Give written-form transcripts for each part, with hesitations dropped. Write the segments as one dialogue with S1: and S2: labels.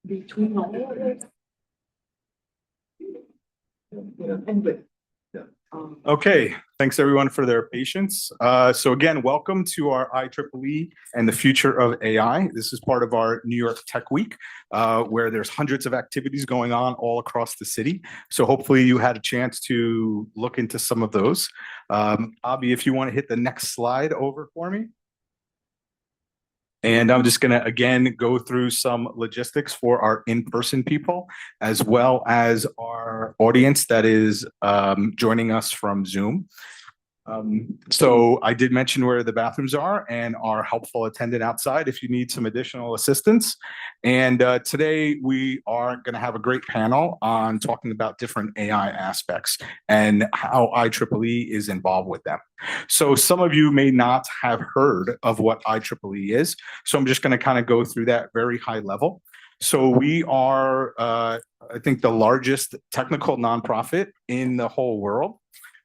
S1: between
S2: Okay, thanks everyone for their patience. So again, welcome to our IEEE and the Future of AI. This is part of our New York Tech Week, where there's hundreds of activities going on all across the city. So hopefully you had a chance to look into some of those. Abhi, if you want to hit the next slide over for me. And I'm just going to, again, go through some logistics for our in-person people, as well as our audience that is joining us from Zoom. So I did mention where the bathrooms are and our helpful attendant outside if you need some additional assistance. And today we are going to have a great panel on talking about different AI aspects and how IEEE is involved with them. So some of you may not have heard of what IEEE is. So I'm just going to kind of go through that very high level. So we are, I think, the largest technical nonprofit in the whole world.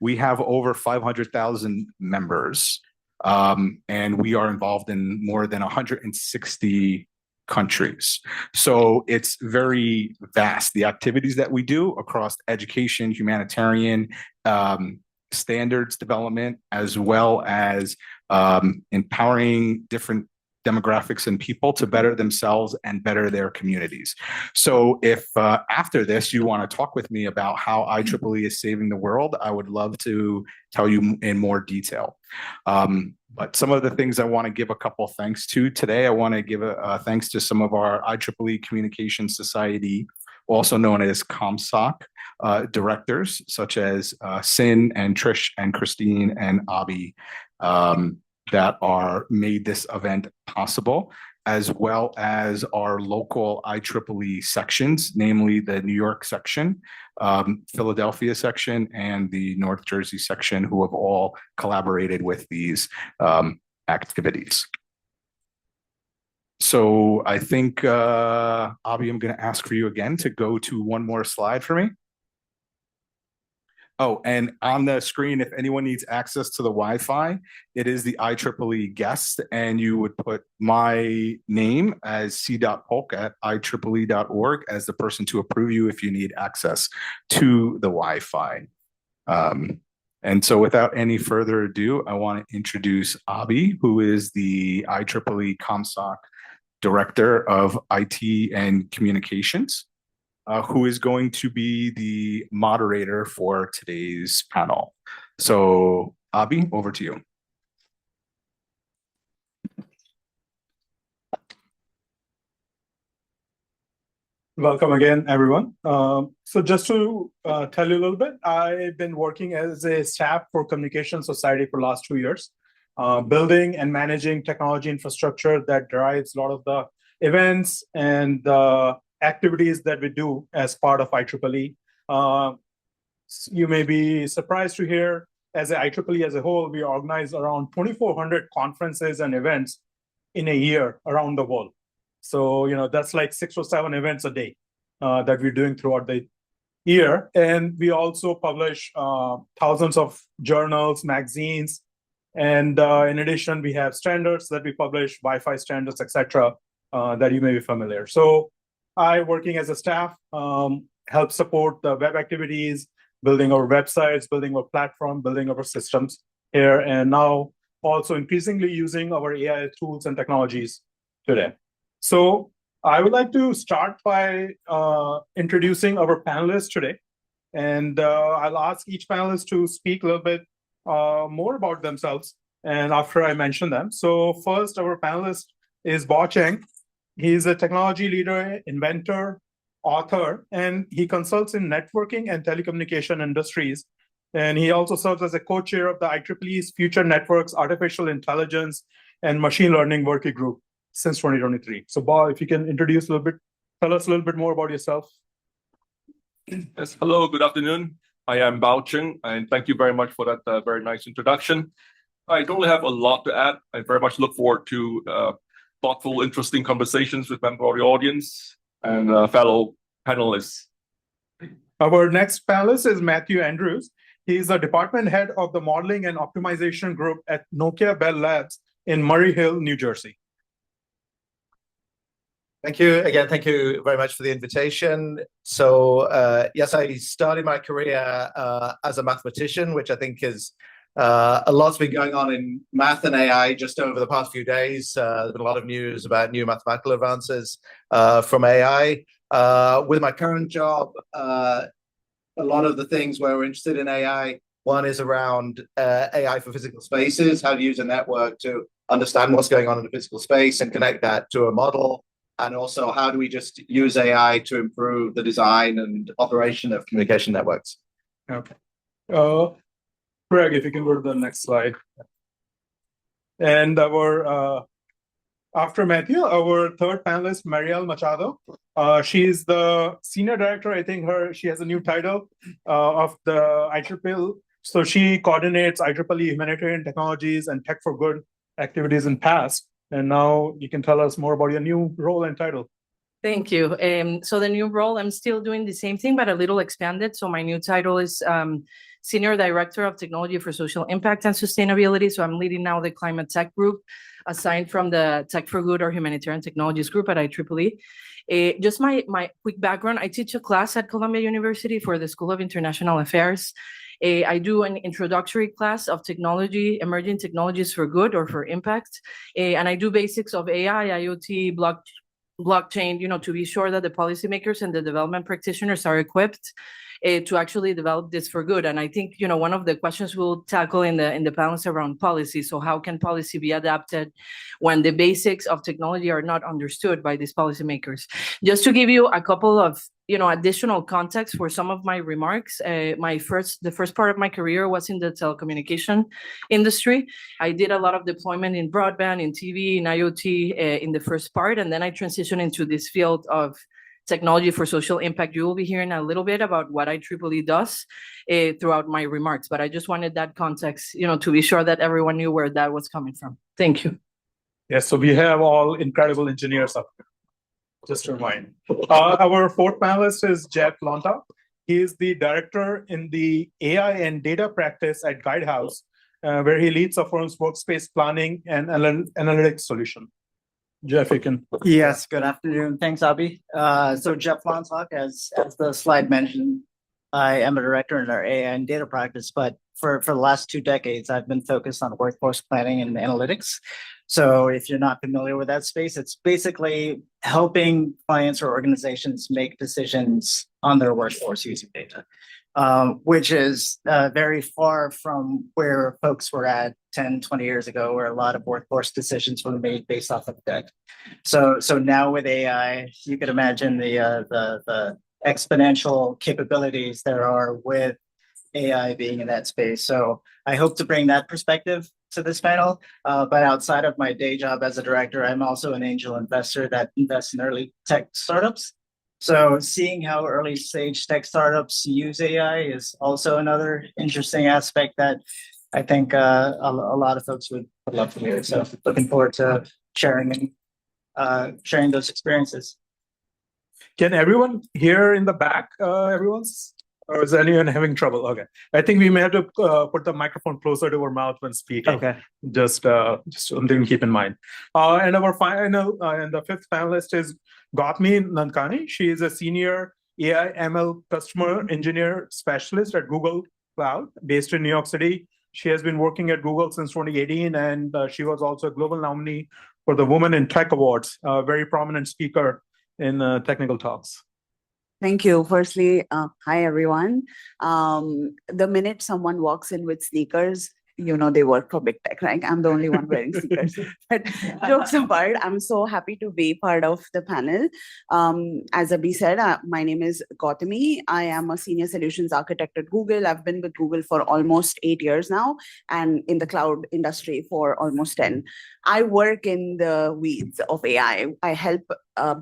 S2: We have over 500,000 members, and we are involved in more than 160 countries. So it's very vast, the activities that we do across education, humanitarian, standards development, as well as empowering different demographics and people to better themselves and better their communities. So if after this you want to talk with me about how IEEE is saving the world, I would love to tell you in more detail. But some of the things I want to give a couple of thanks to today, I want to give a thanks to some of our IEEE Communication Society, also known as ComSoc, directors, such as Sin and Trish and Christine and Abhi, that are made this event possible, as well as our local IEEE sections, namely the New York section, Philadelphia section, and the North Jersey section, who have all collaborated with these activities. So I think, Abhi, I'm going to ask for you again to go to one more slide for me. Oh, and on the screen, if anyone needs access to the Wi-Fi, it is the IEEE guest, and you would put my name as c.polk@ieee.org as the person to approve you if you need access to the Wi-Fi. And so without any further ado, I want to introduce Abhi, who is the IEEE ComSoc Director of IT and Communications, who is going to be the moderator for today's panel. So, Abhi, over to you.
S3: Welcome again, everyone. So just to tell you a little bit, I've been working as a staff for Communication Society for the last 2 years, building and managing technology infrastructure that drives a lot of the events and the activities that we do as part of IEEE. You may be surprised to hear, as a IEEE as a whole, we organize around 2,400 conferences and events in a year around the world. So, that's like 6 or 7 events a day that we're doing throughout the year. And we also publish thousands of journals, magazines, and in addition, we have standards that we publish, Wi-Fi standards, etc., that you may be familiar. So I, working as a staff, help support the web activities, building our websites, building our platform, building our systems here, and now also increasingly using our AI tools and technologies today. So I would like to start by introducing our panelists today. And I'll ask each panelist to speak a little bit more about themselves, and after I mention them. So first, our panelist is Chng. He's a technology leader, inventor, author, and he consults in networking and telecommunication industries. And he also serves as a co-chair of the IEEE's Future Networks, Artificial Intelligence, and Machine Learning Working Group since 2023. So, if you can introduce a little bit, tell us a little bit more about yourself.
S4: Yes, hello, good afternoon. I am Chng, and thank you very much for that very nice introduction. I don't really have a lot to add. I very much look forward to thoughtful, interesting conversations with members of the audience and fellow panelists.
S3: Our next panelist is Matthew Andrews. He's the department head of the modeling and optimization group at Nokia Bell Labs in Murray Hill, New Jersey.
S1: Thank you again. Thank you very much for the invitation. So, yes, I started my career as a mathematician, which I think is a lot's been going on in math and AI just over the past few days. There's been a lot of news about new mathematical advances from AI. With my current job, a lot of the things where we're interested in AI, one is around AI for physical spaces, how to use a network to understand what's going on in the physical space and connect that to a model. And also, how do we just use AI to improve the design and operation of communication networks?
S3: Okay. Greg, if you can go to the next slide. And after Matthew, our third panelist, Mariel Machado. She's the senior director. I think she has a new title of the IEEE. So she coordinates IEEE humanitarian technologies and tech for good activities in past. And now you can tell us more about your new role and title.
S5: Thank you. So the new role, I'm still doing the same thing, but a little expanded. So my new title is Senior Director of Technology for Social Impact and Sustainability. So I'm leading now the Climate Tech Group, assigned from the Tech for Good or Humanitarian Technologies Group at IEEE. Just my quick background, I teach a class at Columbia University for the School of International Affairs. I do an introductory class of technology, emerging technologies for good or for impact. And I do basics of AI, IoT, blockchain, to be sure that the policymakers and the development practitioners are equipped to actually develop this for good. And I think, one of the questions we'll tackle in the panels around policy. So how can policy be adapted when the basics of technology are not understood by these policymakers? Just to give you a couple of, additional context for some of my remarks, the first part of my career was in the telecommunication industry. I did a lot of deployment in broadband, in TV, in IoT in the first part, and then I transitioned into this field of technology for social impact. You will be hearing a little bit about what IEEE does throughout my remarks, but I just wanted that context, to be sure that everyone knew where that was coming from. Thank you.
S3: Yes, so we have all incredible engineers up here. Just to remind. Our fourth panelist is Jeff Lonta. He is the director in the AI and data practice at Guidehouse, where he leads a firm's workspace planning and analytics solution. Jeff, you can.
S6: Yes, good afternoon. Thanks, Abhi. So Jeff Lonsock, as the slide mentioned, I am a director in our AI and data practice, but for the last 2 decades, I've been focused on workforce planning and analytics. So if you're not familiar with that space, it's basically helping clients or organizations make decisions on their workforce using data, which is very far from where folks were at 10, 20 years ago, where a lot of workforce decisions were made based off of data. So now with AI, you could imagine the exponential capabilities there are with AI being in that space. So I hope to bring that perspective to this panel. But outside of my day job as a director, I'm also an angel investor that invests in early tech startups. So seeing how early stage tech startups use AI is also another interesting aspect that I think a lot of folks would love to hear. So looking forward to sharing those experiences.
S3: Can everyone hear in the back? Or is anyone having trouble? Okay. I think we may have to put the microphone closer to our mouth when speaking.
S6: Okay.
S3: Just something to keep in mind. And our final and the fifth panelist is Gautami Nankani. She is a senior AI ML customer engineer specialist at Google Cloud, based in New York City. She has been working at Google since 2018, and she was also a global nominee for the Women in Tech Awards, a very prominent speaker in technical talks.
S7: Thank you. Firstly, hi, everyone. The minute someone walks in with sneakers, they work for big tech, right? I'm the only one wearing sneakers. But jokes apart, I'm so happy to be part of the panel. As Abhi said, my name is Gautami. I am a senior solutions architect at Google. I've been with Google for almost 8 years now, and in the cloud industry for almost 10. I work in the weeds of AI. I help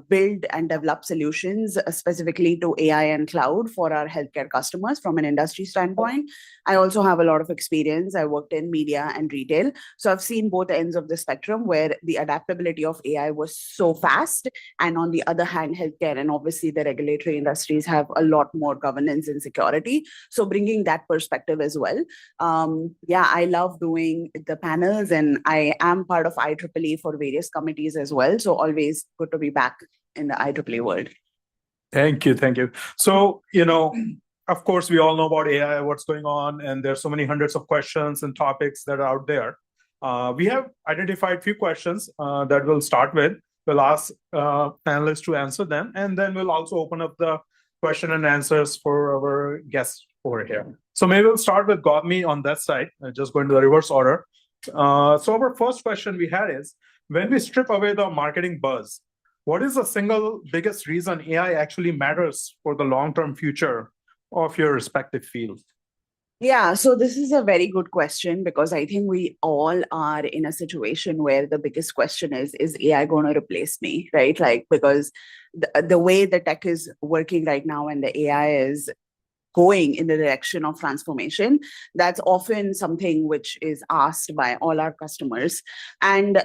S7: build and develop solutions specifically to AI and cloud for our healthcare customers from an industry standpoint. I also have a lot of experience. I worked in media and retail. So I've seen both ends of the spectrum where the adaptability of AI was so fast. And on the other hand, healthcare and obviously the regulatory industries have a lot more governance and security. So bringing that perspective as well. I love doing the panels, and I am part of IEEE for various committees as well. So always good to be back in the IEEE world.
S3: Thank you. Thank you. So, of course, we all know about AI, what's going on, and there's so many hundreds of questions and topics that are out there. We have identified few questions that we'll start with. We'll ask panelists to answer them, and then we'll also open up the question and answers for our guests over here. So maybe we'll start with Gautami on that side, just going to the reverse order. So our first question we had is, when we strip away the marketing buzz, what is the single biggest reason AI actually matters for the long-term future of your respective field?
S7: Yeah, so this is a very good question because I think we all are in a situation where the biggest question is AI going to replace me, right? Like, because the way the tech is working right now and the AI is going in the direction of transformation, that's often something which is asked by all our customers. And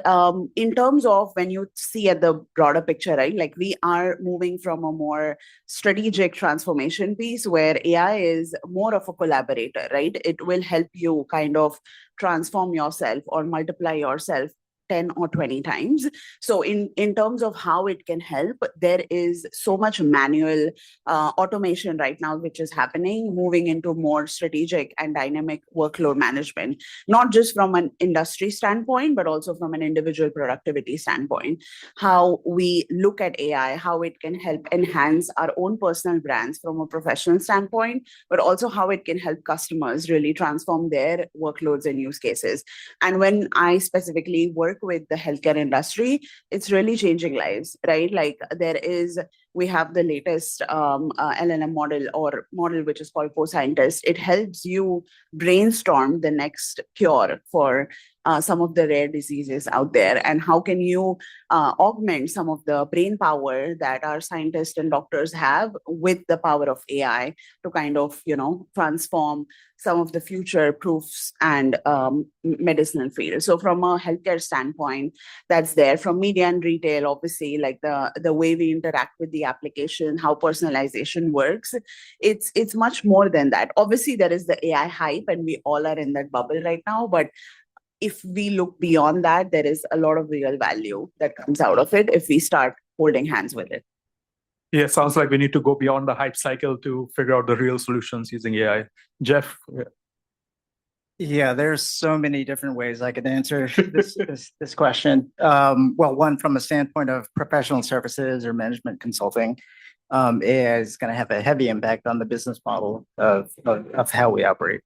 S7: in terms of when you see at the broader picture, right, like we are moving from a more strategic transformation piece where AI is more of a collaborator, right? It will help you kind of transform yourself or multiply yourself 10 or 20 times. So in terms of how it can help, there is so much manual automation right now, which is happening, moving into more strategic and dynamic workload management, not just from an industry standpoint, but also from an individual productivity standpoint. How we look at AI, how it can help enhance our own personal brands from a professional standpoint, but also how it can help customers really transform their workloads and use cases. And when I specifically work with the healthcare industry, it's really changing lives, right? Like we have the latest LLM model which is called Co-Scientist. It helps you brainstorm the next cure for some of the rare diseases out there, and how can you augment some of the brain power that our scientists and doctors have with the power of AI to kind of, transform some of the future proofs and medicinal fields. So from a healthcare standpoint, that's there. From media and retail, obviously, like the way we interact with the application, how personalization works, it's much more than that. Obviously, there is the AI hype, and we all are in that bubble right now, but if we look beyond that, there is a lot of real value that comes out of it if we start holding hands with it.
S3: Yeah, sounds like we need to go beyond the hype cycle to figure out the real solutions using AI. Jeff?
S6: Yeah, there's so many different ways I could answer this question. Well, one, from a standpoint of professional services or management consulting, AI is going to have a heavy impact on the business model of how we operate.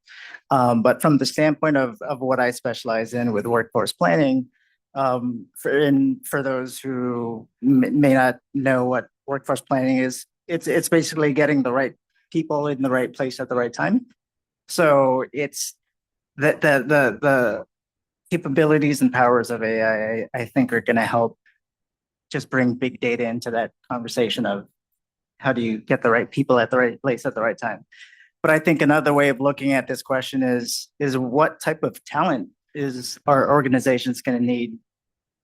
S6: But from the standpoint of what I specialize in with workforce planning, for those who may not know what workforce planning is, it's basically getting the right people in the right place at the right time. So it's the capabilities and powers of AI, I think, are going to help just bring big data into that conversation of how do you get the right people at the right place at the right time. But I think another way of looking at this question is what type of talent is our organizations going to need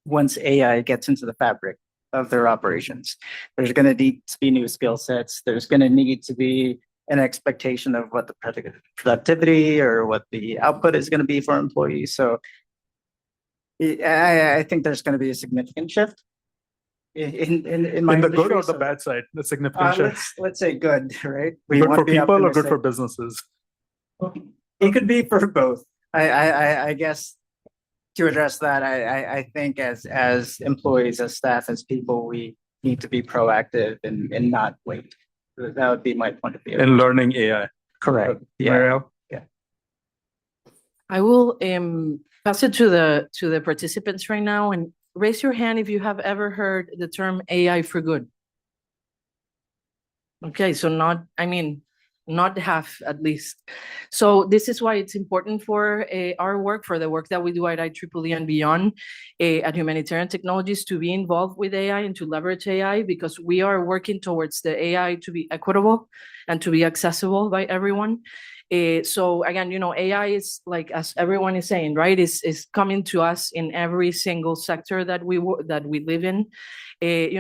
S6: once AI gets into the fabric of their operations? There's going to need to be new skill sets. There's going to need to be an expectation of what the productivity or what the output is going to be for employees. So I think there's going to be a significant shift in my
S3: in the good
S6: industry.
S3: or the bad side, the significant shift.
S6: Let's say good, right?
S3: Good for people or good for businesses?
S6: It could be for both. I guess to address that, I think as employees, as staff, as people, we need to be proactive and not wait. That would be my point of view.
S3: In learning AI.
S6: Correct. Yeah.
S3: Marielle?
S6: Yeah.
S5: I will pass it to the participants right now, and raise your hand if you have ever heard the term AI for good. Okay, so not half at least. So this is why it's important for our work, for the work that we do at IEEE and beyond at Humanitarian Technologies, to be involved with AI and to leverage AI, because we are working towards the AI to be equitable and to be accessible by everyone. So again, AI is like, as everyone is saying, right, is coming to us in every single sector that we live in.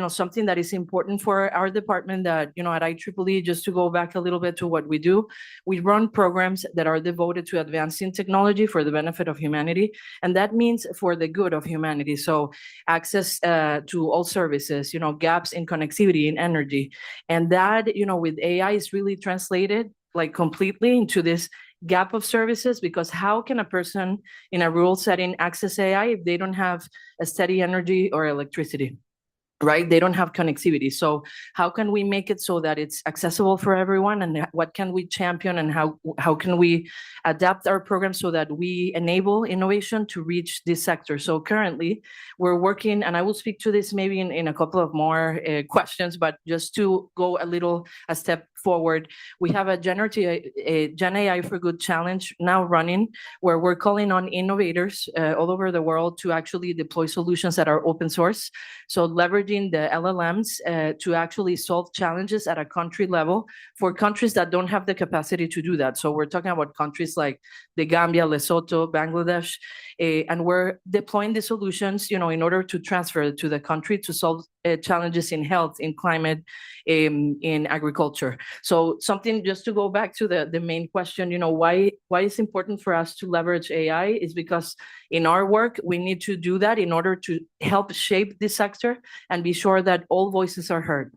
S5: Something that is important for our department that, at IEEE, just to go back a little bit to what we do, we run programs that are devoted to advancing technology for the benefit of humanity. And that means for the good of humanity. So access to all services, gaps in connectivity, in energy. And that, with AI is really translated like completely into this gap of services, because how can a person in a rural setting access AI if they don't have a steady energy or electricity? Right? They don't have connectivity. So how can we make it so that it's accessible for everyone? And what can we champion, and how can we adapt our program so that we enable innovation to reach this sector? So currently we're working, and I will speak to this maybe in a couple of more questions, but just to go a step forward, we have a Gen AI for Good challenge now running, where we're calling on innovators all over the world to actually deploy solutions that are open source. So leveraging the LLMs to actually solve challenges at a country level for countries that don't have the capacity to do that. So we're talking about countries like the Gambia, Lesotho, Bangladesh, and we're deploying the solutions, in order to transfer to the country to solve challenges in health, in climate, in agriculture. So something, just to go back to the main question, why it's important for us to leverage AI is because in our work, we need to do that in order to help shape this sector and be sure that all voices are heard.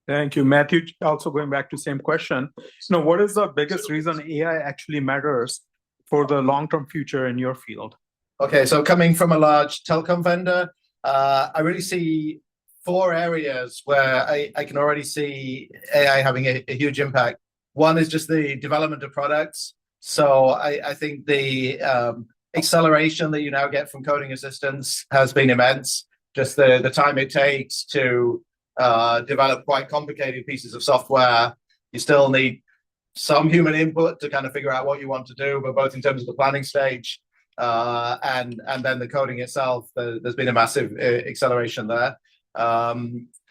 S3: Thank you, Matthew. Also going back to the same question, what is the biggest reason AI actually matters for the long-term future in your field?
S1: Okay, so coming from a large telecom vendor, I really see 4 areas where I can already see AI having a huge impact. One is just the development of products. So I think the acceleration that you now get from coding assistants has been immense. Just the time it takes to develop quite complicated pieces of software. You still need some human input to kind of figure out what you want to do, but both in terms of the planning stage and then the coding itself, there's been a massive acceleration there.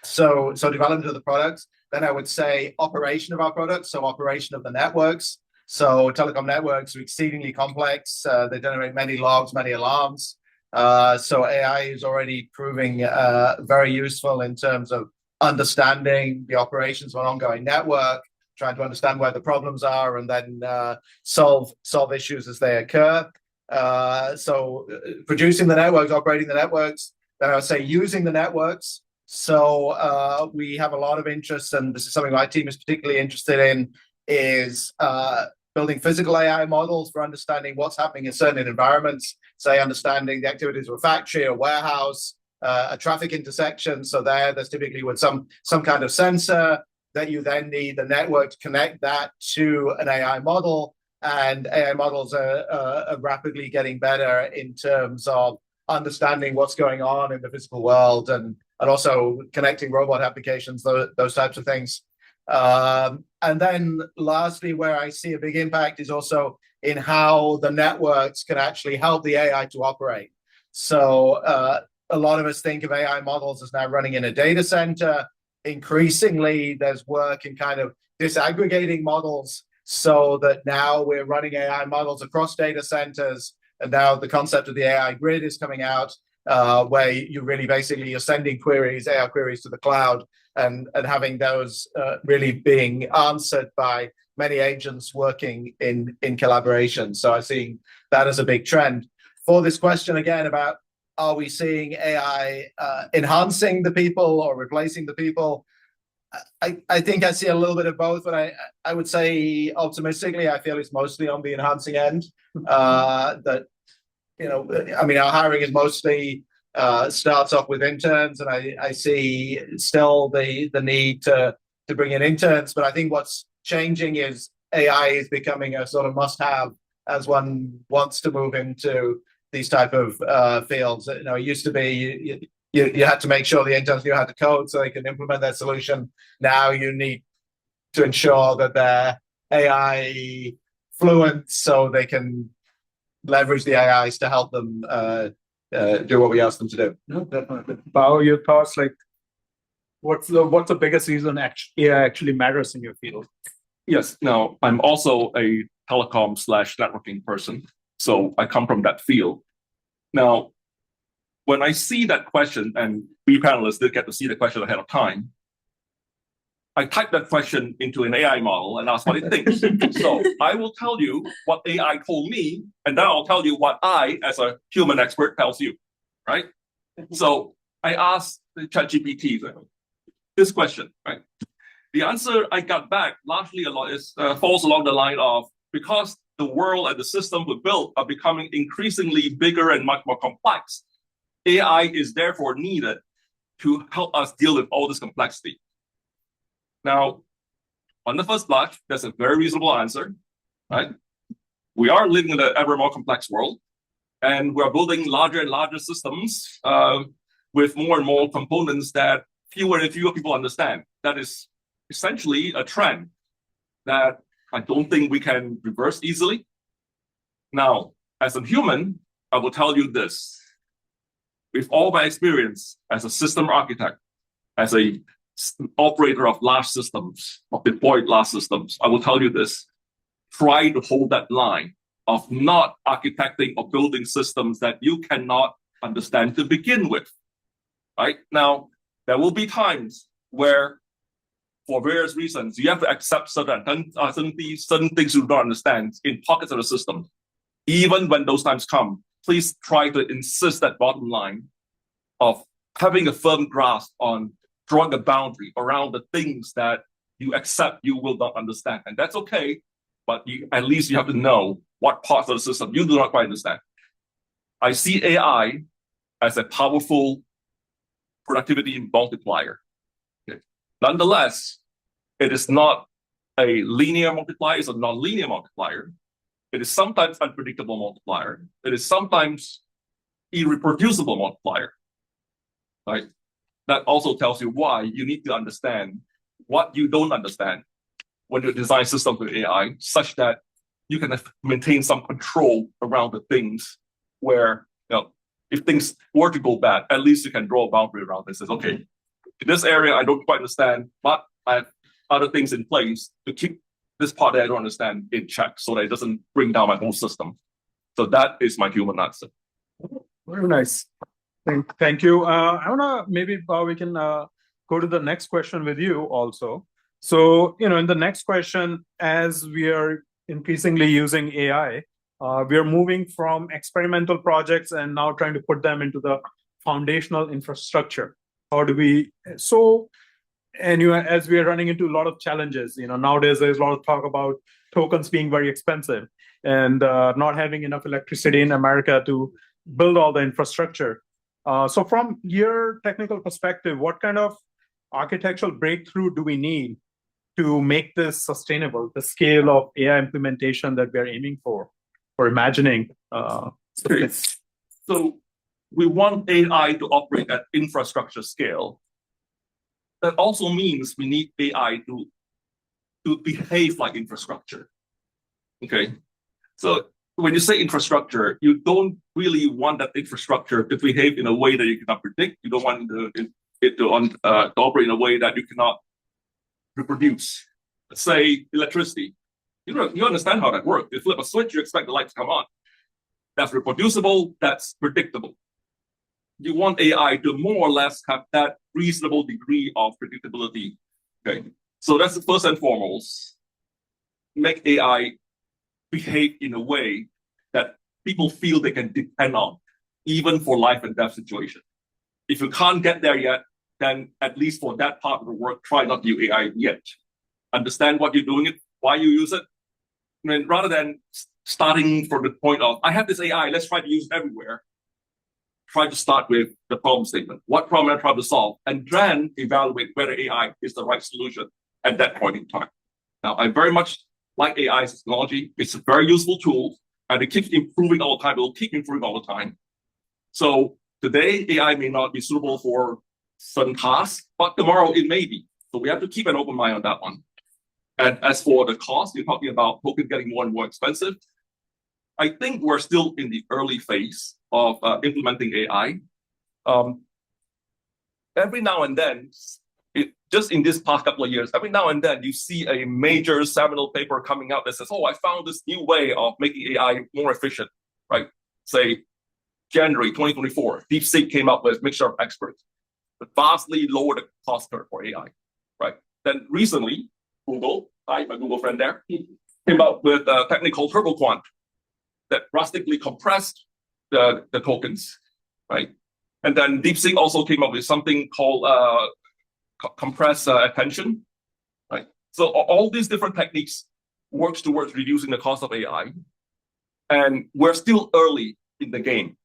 S1: So development of the products. Then I would say operation of our products, so operation of the networks. So telecom networks are exceedingly complex. They generate many logs, many alarms. So AI is already proving very useful in terms of understanding the operations of an ongoing network, trying to understand where the problems are, and then solve issues as they occur. So producing the networks, operating the networks. Then I would say using the networks. So we have a lot of interest, and this is something my team is particularly interested in, is building physical AI models for understanding what's happening in certain environments, say understanding the activities of a factory, a warehouse, a traffic intersection. So there's typically with some kind of sensor that you then need the network to connect that to an AI model. And AI models are rapidly getting better in terms of understanding what's going on in the physical world and also connecting robot applications, those types of things. And then lastly, where I see a big impact is also in how the networks can actually help the AI to operate. So a lot of us think of AI models as now running in a data center. Increasingly, there's work in kind of disaggregating models so that now we're running AI models across data centers. And now the concept of the AI grid is coming out, where you really basically you're sending queries, AI queries to the cloud, and having those really being answered by many agents working in collaboration. So I see that as a big trend. For this question again about are we seeing AI enhancing the people or replacing the people? I think I see a little bit of both, but I would say optimistically, I feel it's mostly on the enhancing end. That, I mean, our hiring is mostly starts off with interns, and I see still the need to bring in interns. But I think what's changing is AI is becoming a sort of must-have as one wants to move into these type of fields. It used to be you had to make sure the interns knew how to code so they can implement their solution. Now you need to ensure that they're AI fluent so they can leverage the AIs to help them do what we ask them to do.
S3: No, definitely. Bao, your thoughts, like what's the biggest reason AI actually matters in your field?
S4: Yes. Now, I'm also a telecom/networking person, so I come from that field. Now, when I see that question, and we panelists did get to see the question ahead of time, I type that question into an AI model and ask what it thinks. So I will tell you what AI told me, and then I'll tell you what I, as a human expert, tells you, right? So I asked the ChatGPT this question, right? The answer I got back largely falls along the line of, because the world and the system we built are becoming increasingly bigger and much more complex, AI is therefore needed to help us deal with all this complexity. Now, on the first blush, that's a very reasonable answer, right? We are living in an ever more complex world, and we're building larger and larger systems with more and more components that fewer and fewer people understand. That is essentially a trend that I don't think we can reverse easily. Now, as a human, I will tell you this. With all my experience as a system architect, as a operator of large systems, of deployed large systems, I will tell you this. Try to hold that line of not architecting or building systems that you cannot understand to begin with, right? Now, there will be times where, for various reasons, you have to accept certain things you don't understand in pockets of the system. Even when those times come, please try to insist that bottom line of having a firm grasp on drawing a boundary around the things that you accept you will not understand. And that's okay, but at least you have to know what parts of the system you do not quite understand. I see AI as a powerful productivity multiplier. Okay. Nonetheless, it is not a linear multiplier, it's a non-linear multiplier. It is sometimes unpredictable multiplier. It is sometimes irreproducible multiplier, right? That also tells you why you need to understand what you don't understand when you design systems with AI, such that you can maintain some control around the things where, if things were to go bad, at least you can draw a boundary around this. Says, okay, in this area I don't quite understand, but I have other things in place to keep this part that I don't understand in check so that it doesn't bring down my whole system. So that is my human answer.
S3: Very nice. Thank you. I wanna maybe we can go to the next question with you also. So, in the next question, as we are increasingly using AI, we are moving from experimental projects and now trying to put them into the foundational infrastructure. How do we, as we are running into a lot of challenges, nowadays there's a lot of talk about tokens being very expensive and not having enough electricity in America to build all the infrastructure. So from your technical perspective, what kind of architectural breakthrough do we need to make this sustainable, the scale of AI implementation that we are aiming for or imagining?
S4: So we want AI to operate at infrastructure scale. That also means we need AI to behave like infrastructure. Okay, so when you say infrastructure, you don't really want that infrastructure to behave in a way that you cannot predict. You don't want it to operate in a way that you cannot reproduce. Let's say electricity. You understand how that works. You flip a switch, you expect the light to come on. That's reproducible, that's predictable. You want AI to more or less have that reasonable degree of predictability. Okay, so that's the first and foremost. Make AI behave in a way that people feel they can depend on, even for life and death situation. If you can't get there yet, then at least for that part of the work, try not to use AI yet. Understand what you're doing it, why you use it. I mean, rather than starting from the point of, I have this AI, let's try to use it everywhere. Try to start with the problem statement. What problem I'm trying to solve? And then evaluate whether AI is the right solution at that point in time. Now, I very much like AI as technology. It's a very useful tool, and it keeps improving all the time. It will keep improving all the time. So today, AI may not be suitable for certain tasks, but tomorrow it may be. So we have to keep an open mind on that one. And as for the cost, you're talking about tokens getting more and more expensive. I think we're still in the early phase of implementing AI. Every now and then, just in this past couple of years, every now and then you see a major seminal paper coming out that says, oh, I found this new way of making AI more efficient, right? Say, January 2024, DeepSeek came up with a mixture of experts that vastly lowered the cost curve for AI, right? Then recently, Google, my Google friend there, came up with a technique called TurboQuant that drastically compressed the tokens, right? And then DeepSeek also came up with something called compressed attention, right? So all these different techniques works towards reducing the cost of AI, and we're still early in the game.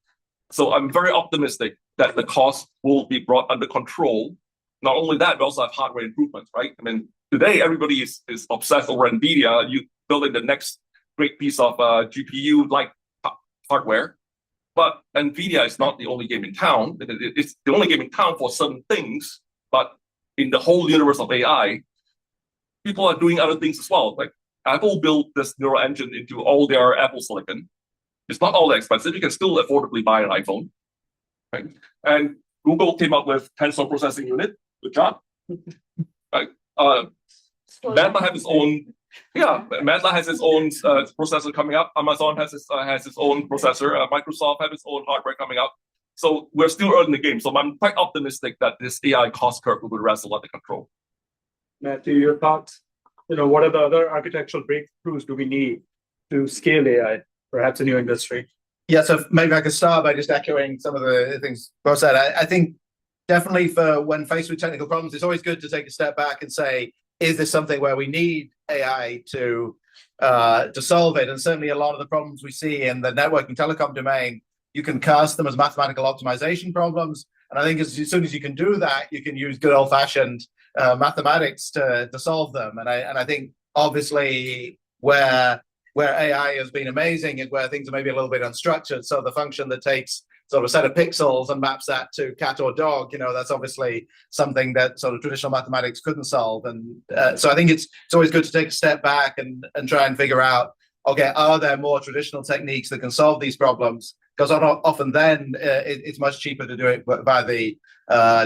S4: So I'm very optimistic that the cost will be brought under control. Not only that, we also have hardware improvements, right? I mean, today everybody is obsessed over NVIDIA, you building the next great piece of GPU-like hardware. But NVIDIA is not the only game in town. It's the only game in town for certain things, but in the whole universe of AI, people are doing other things as well. Like Apple built this neural engine into all their Apple silicon. It's not all that expensive. You can still affordably buy an iPhone, right? And Google came up with tensor processing unit. Good job. Right? Meta has its own. Yeah, Meta has its own processor coming up. Amazon has its own processor. Microsoft has its own hardware coming up. So we're still early in the game. So I'm quite optimistic that this AI cost curve will be wrestled under control.
S3: Matthew, your thoughts? What are the other architectural breakthroughs do we need to scale AI, perhaps in your industry?
S1: Yeah, so maybe I could start by just echoing some of the things Bo said. I think definitely for when faced with technical problems, it's always good to take a step back and say, is this something where we need AI to solve it? And certainly a lot of the problems we see in the networking telecom domain, you can cast them as mathematical optimization problems. And I think as soon as you can do that, you can use good old-fashioned mathematics to solve them. And I think obviously where AI has been amazing is where things are maybe a little bit unstructured. So the function that takes sort of a set of pixels and maps that to cat or dog, that's obviously something that sort of traditional mathematics couldn't solve. And so I think it's always good to take a step back and try and figure out, okay, are there more traditional techniques that can solve these problems? Because often then it's much cheaper to do it by the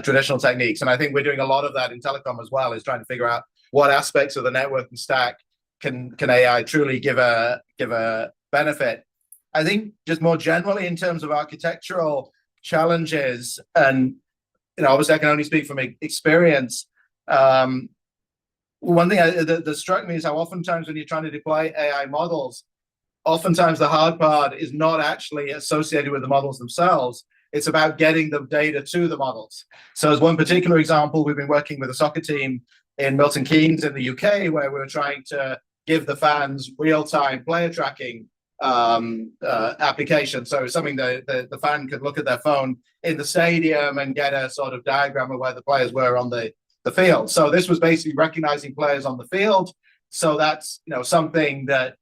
S1: traditional techniques. And I think we're doing a lot of that in telecom as well, is trying to figure out what aspects of the networking stack can AI truly give a benefit. I think just more generally in terms of architectural challenges, and obviously I can only speak from experience. One thing that struck me is how oftentimes when you're trying to deploy AI models, oftentimes the hard part is not actually associated with the models themselves. It's about getting the data to the models. So as one particular example, we've been working with a soccer team in Milton Keynes in the UK, where we're trying to give the fans real-time player tracking application. So something that the fan could look at their phone in the stadium and get a sort of diagram of where the players were on the field. So this was basically recognizing players on the field. So that's something that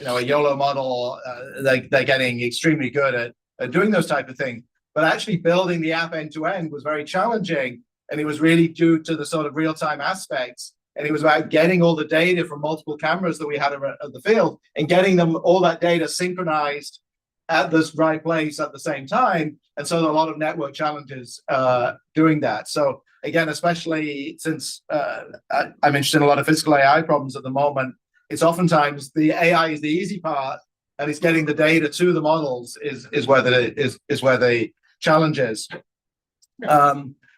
S1: a YOLO model, they're getting extremely good at doing those type of things. But actually building the app end to end was very challenging, and it was really due to the sort of real-time aspects. And it was about getting all the data from multiple cameras that we had at the field and getting them all that data synchronized at this right place at the same time. And so there are a lot of network challenges doing that. So again, especially since I'm interested in a lot of physical AI problems at the moment, it's oftentimes the AI is the easy part, and it's getting the data to the models is where the challenge is.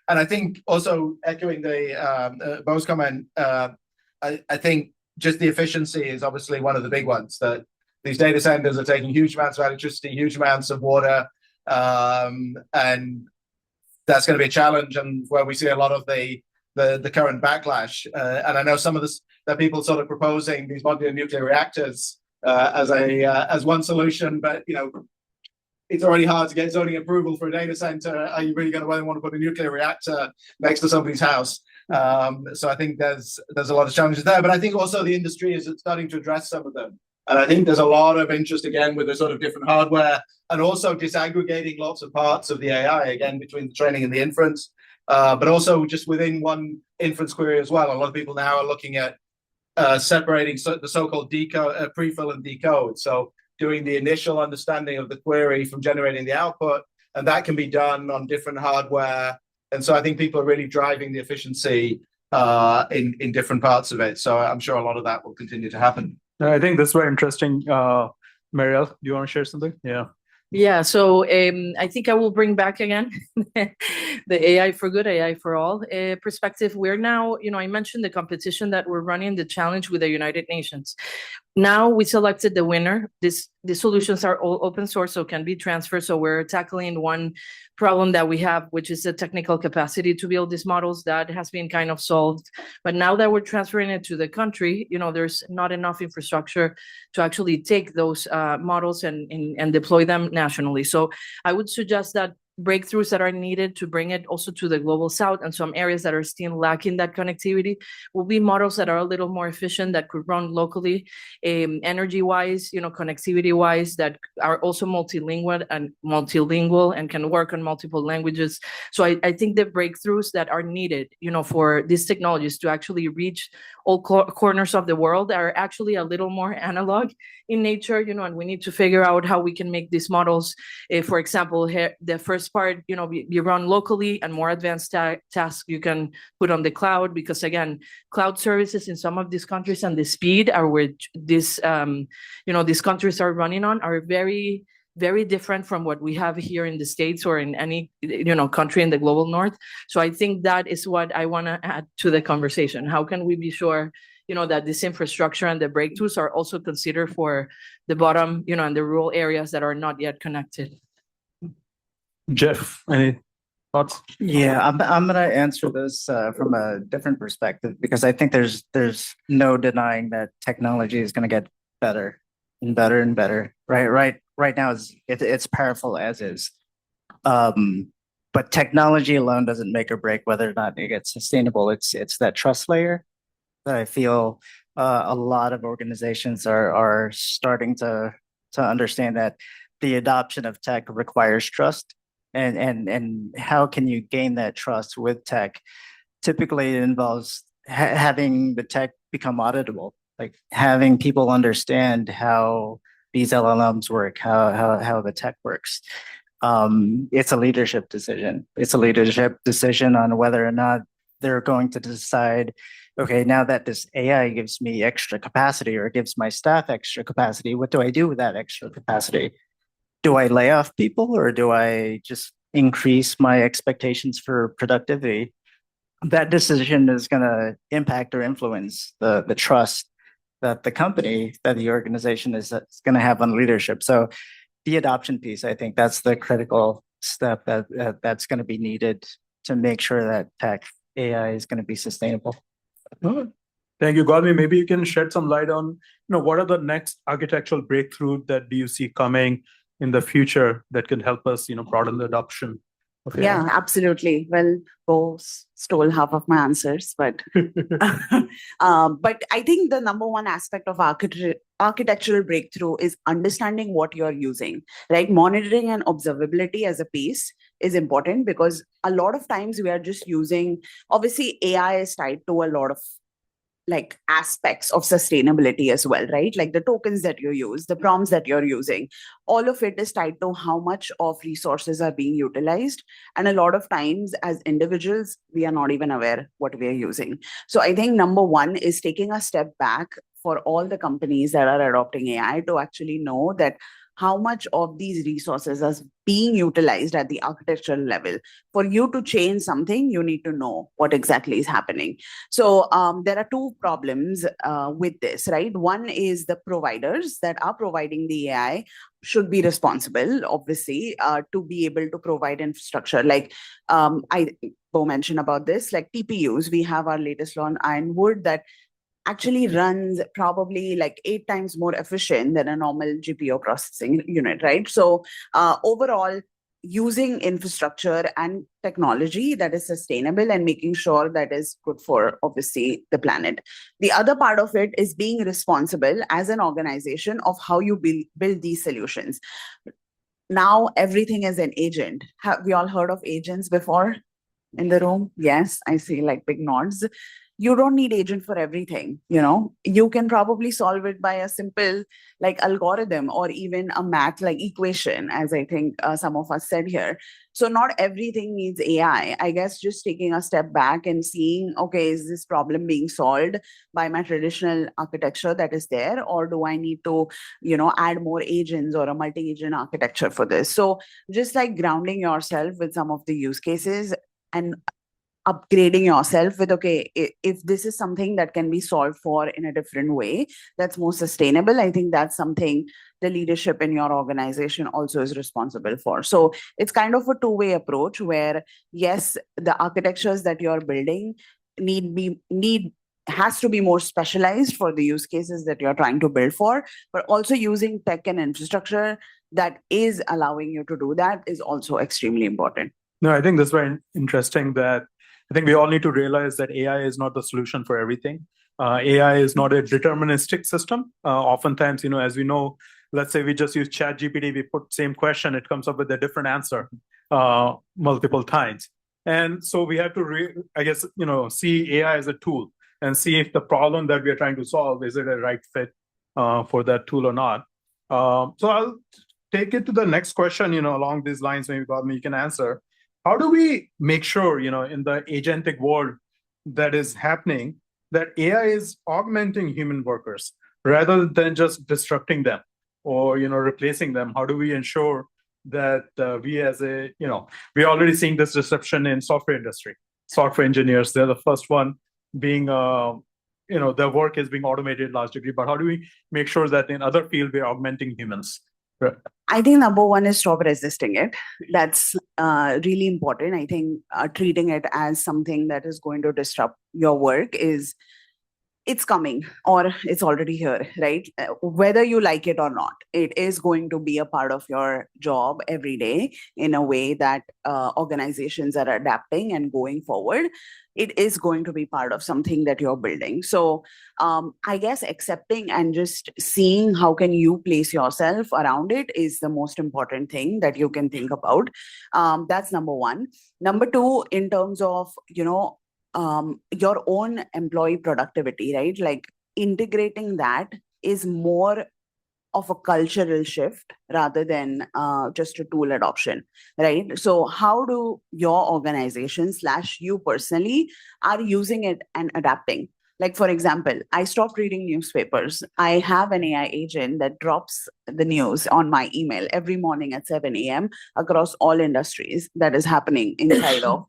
S1: And I think also echoing the Bo's comment, I think just the efficiency is obviously one of the big ones, that these data centers are taking huge amounts of electricity, huge amounts of water, and that's going to be a challenge, and where we see a lot of the current backlash. And I know some of this that people sort of proposing these modular nuclear reactors as one solution, but it's already hard to get zoning approval for a data center. Are you really going to want to put a nuclear reactor next to somebody's house? So I think there's a lot of challenges there, but I think also the industry is starting to address some of them. And I think there's a lot of interest again with the sort of different hardware, and also disaggregating lots of parts of the AI again between the training and the inference, but also just within one inference query as well. A lot of people now are looking at separating the so-called decode, prefill and decode. So doing the initial understanding of the query from generating the output, and that can be done on different hardware. And so I think people are really driving the efficiency in different parts of it. So I'm sure a lot of that will continue to happen.
S3: I think this is very interesting. Marielle, do you want to share something? Yeah.
S5: Yeah, so I think I will bring back again the AI for good, AI for all perspective. We're now, I mentioned the competition that we're running, the challenge with the United Nations. Now we selected the winner. The solutions are all open source, so can be transferred. So we're tackling one problem that we have, which is the technical capacity to build these models. That has been kind of solved. But now that we're transferring it to the country, there's not enough infrastructure to actually take those models and deploy them nationally. So I would suggest that breakthroughs that are needed to bring it also to the global south and some areas that are still lacking that connectivity will be models that are a little more efficient, that could run locally, energy-wise, connectivity-wise, that are also multilingual and can work on multiple languages. So I think the breakthroughs that are needed, for these technologies to actually reach all corners of the world are actually a little more analog in nature, and we need to figure out how we can make these models, for example, the first part, be run locally, and more advanced tasks you can put on the cloud, because again, cloud services in some of these countries and the speed at which these countries are running on are very, very different from what we have here in the States or in any, country in the global North. So I think that is what I want to add to the conversation. How can we be sure, that this infrastructure and the breakthroughs are also considered for the bottom, and the rural areas that are not yet connected?
S3: Jeff, any thoughts?
S6: Yeah, I'm gonna answer this from a different perspective, because I think there's no denying that technology is gonna get better and better and better. Right now it's powerful as is. But technology alone doesn't make or break whether or not it gets sustainable. It's that trust layer that I feel a lot of organizations are starting to understand, that the adoption of tech requires trust. And how can you gain that trust with tech? Typically, it involves having the tech become auditable, like having people understand how these LLMs work, how the tech works. It's a leadership decision. It's a leadership decision on whether or not they're going to decide, okay, now that this AI gives me extra capacity or gives my staff extra capacity, what do I do with that extra capacity? Do I lay off people, or do I just increase my expectations for productivity? That decision is going to impact or influence the trust that the company, that the organization is going to have on leadership. So the adoption piece, I think that's the critical step that's going to be needed to make sure that tech AI is going to be sustainable.
S3: Thank you, Gaurav. Maybe you can shed some light on, what are the next architectural breakthrough that do you see coming in the future that can help us, broaden the adoption of AI?
S7: Yeah, absolutely. Well, Bo stole half of my answers, but but I think the number one aspect of architectural breakthrough is understanding what you're using, right? Monitoring and observability as a piece is important, because a lot of times we are just using, obviously AI is tied to a lot of aspects of sustainability as well, right? Like the tokens that you use, the prompts that you're using, all of it is tied to how much of resources are being utilized. And a lot of times as individuals, we are not even aware what we are using. So I think number one is taking a step back for all the companies that are adopting AI to actually know that how much of these resources are being utilized at the architectural level. For you to change something, you need to know what exactly is happening. So there are two problems with this, right? One is the providers that are providing the AI should be responsible, obviously, to be able to provide infrastructure. Like Bo mentioned about this, like TPUs, we have our latest law on Ironwood that actually runs probably 8 times more efficient than a normal GPU processing unit, right? So overall, using infrastructure and technology that is sustainable and making sure that is good for, obviously, the planet. The other part of it is being responsible as an organization of how you build these solutions. Now, everything is an agent. Have we all heard of agents before? in the room? Yes, I see like big nods. You don't need agent for everything, you know. You can probably solve it by a simple like algorithm or even a math like equation, as I think some of us said here. So not everything needs AI. I guess just taking a step back and seeing, okay, is this problem being solved by my traditional architecture that is there, or do I need to, you know, add more agents or a multi-agent architecture for this? So just like grounding yourself with some of the use cases and upgrading yourself with, okay, if this is something that can be solved for in a different way that's more sustainable, I think that's something the leadership in your organization also is responsible for. So it's kind of a two-way approach where, yes, the architectures that you're building has to be more specialized for the use cases that you're trying to build for, but also using tech and infrastructure that is allowing you to do that is also extremely important.
S3: No, I think that's very interesting that I think we all need to realize that AI is not the solution for everything. AI is not a deterministic system. Oftentimes, you know, as we know, let's say we just use ChatGPT, we put same question, it comes up with a different answer multiple times. And so we have to, I guess, you know, see AI as a tool and see if the problem that we are trying to solve, is it a right fit for that tool or not. So I'll take it to the next question, you know, along these lines, maybe Bob, you can answer. How do we make sure, you know, in the agentic world that is happening, that AI is augmenting human workers rather than just disrupting them or, you know, replacing them? How do we ensure that we as a, you know, we're already seeing this disruption in software industry. Software engineers, they're the first one being, you know, their work is being automated large degree, but how do we make sure that in other fields we're augmenting humans?
S7: I think number one is stop resisting it. That's really important. I think treating it as something that is going to disrupt your work is, it's coming or it's already here, right? Whether you like it or not, it is going to be a part of your job every day in a way that organizations are adapting and going forward. It is going to be part of something that you're building. So I guess accepting and just seeing how can you place yourself around it is the most important thing that you can think about. That's number one. Number two, in terms of, you know, your own employee productivity, right? Like integrating that is more of a cultural shift rather than just a tool adoption, right? So how do your organization / you personally are using it and adapting? Like, for example, I stopped reading newspapers. I have an AI agent that drops the news on my email every morning at 7 a.m. across all industries that is happening inside of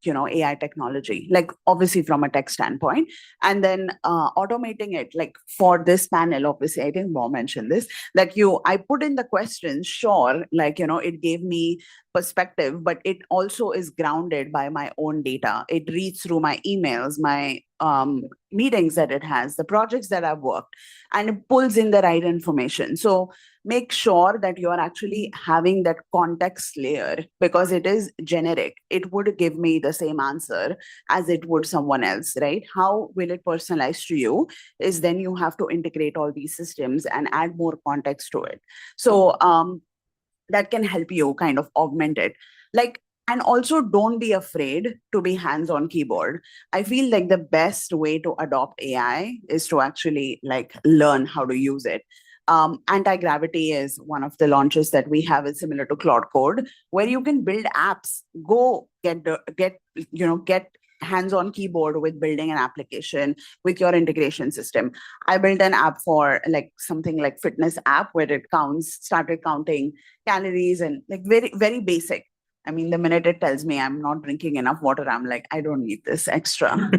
S7: you know, AI technology, like obviously from a tech standpoint, and then automating it, like for this panel, obviously, I think Mo mentioned this, like I put in the questions, sure, like, you know, it gave me perspective, but it also is grounded by my own data. It reads through my emails, my meetings that it has, the projects that I've worked, and it pulls in the right information. So make sure that you are actually having that context layer, because it is generic. It would give me the same answer as it would someone else, right? How will it personalize to you is then you have to integrate all these systems and add more context to it. So that can help you kind of augment it. Like, and also don't be afraid to be hands-on keyboard. I feel like the best way to adopt AI is to actually like learn how to use it. Anti-gravity is one of the launches that we have. It's similar to Cloud Code, where you can build apps. Go get hands-on keyboard with building an application with your integration system. I built an app for like something like fitness app where it started counting calories and like very, very basic. I mean, the minute it tells me I'm not drinking enough water, I'm like, I don't need this extra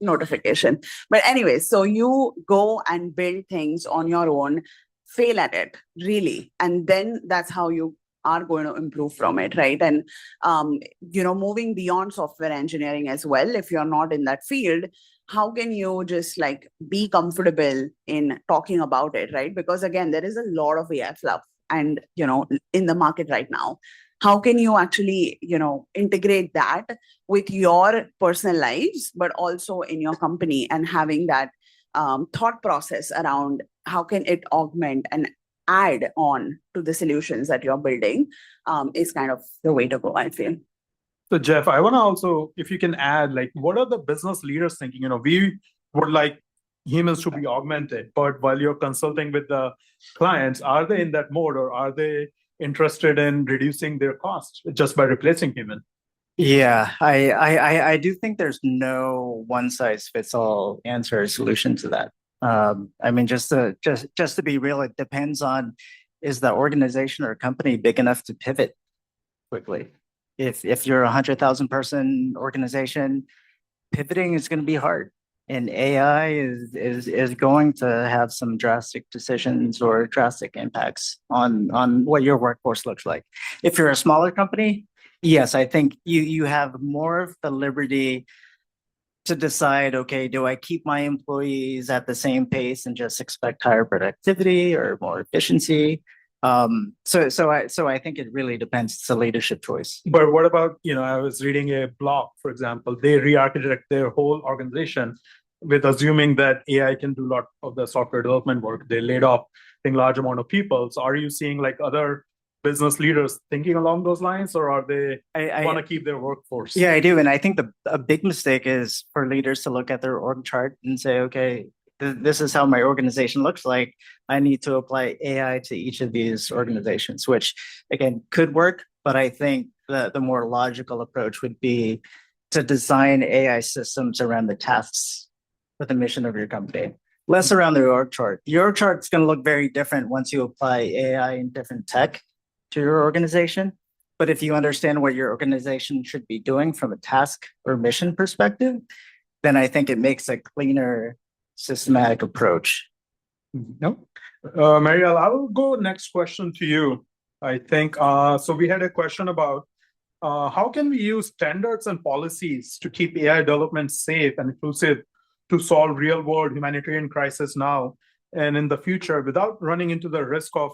S7: notification. But anyway, so you go and build things on your own, fail at it, really. And then that's how you are going to improve from it, right? And, you know, moving beyond software engineering as well, if you're not in that field, how can you just like be comfortable in talking about it, right? Because again, there is a lot of AI fluff and, you know, in the market right now. How can you actually, you know, integrate that with your personal lives, but also in your company, and having that thought process around how can it augment and add on to the solutions that you're building is kind of the way to go, I feel.
S3: So Jeff, I want to also, if you can add, like, what are the business leaders thinking? We would like humans to be augmented, but while you're consulting with the clients, are they in that mode, or are they interested in reducing their costs just by replacing human?
S6: Yeah, I do think there's no one size fits all answer or solution to that. I mean, just to be real, it depends on, is the organization or company big enough to pivot quickly? If you're 100,000 person organization, pivoting is going to be hard, and AI is going to have some drastic decisions or drastic impacts on what your workforce looks like. If you're a smaller company, yes, I think you have more of the liberty to decide, okay, do I keep my employees at the same pace and just expect higher productivity or more efficiency? So I think it really depends. It's a leadership choice.
S3: But what about, I was reading a blog, for example, they re-architect their whole organization with assuming that AI can do a lot of the software development work. They laid off, I think, large amount of people. So are you seeing like other business leaders thinking along those lines, or are they want to keep their workforce?
S6: Yeah, I do. And I think a big mistake is for leaders to look at their org chart and say, okay, this is how my organization looks like. I need to apply AI to each of these organizations, which again could work. But I think the more logical approach would be to design AI systems around the tasks for the mission of your company, less around the org chart. Your org chart is going to look very different once you apply AI and different tech to your organization. But if you understand what your organization should be doing from a task or mission perspective, then I think it makes a cleaner, systematic approach.
S3: No, Marielle, I will go next question to you. I think so. We had a question about how can we use standards and policies to keep AI development safe and inclusive to solve real-world humanitarian crisis now and in the future without running into the risk of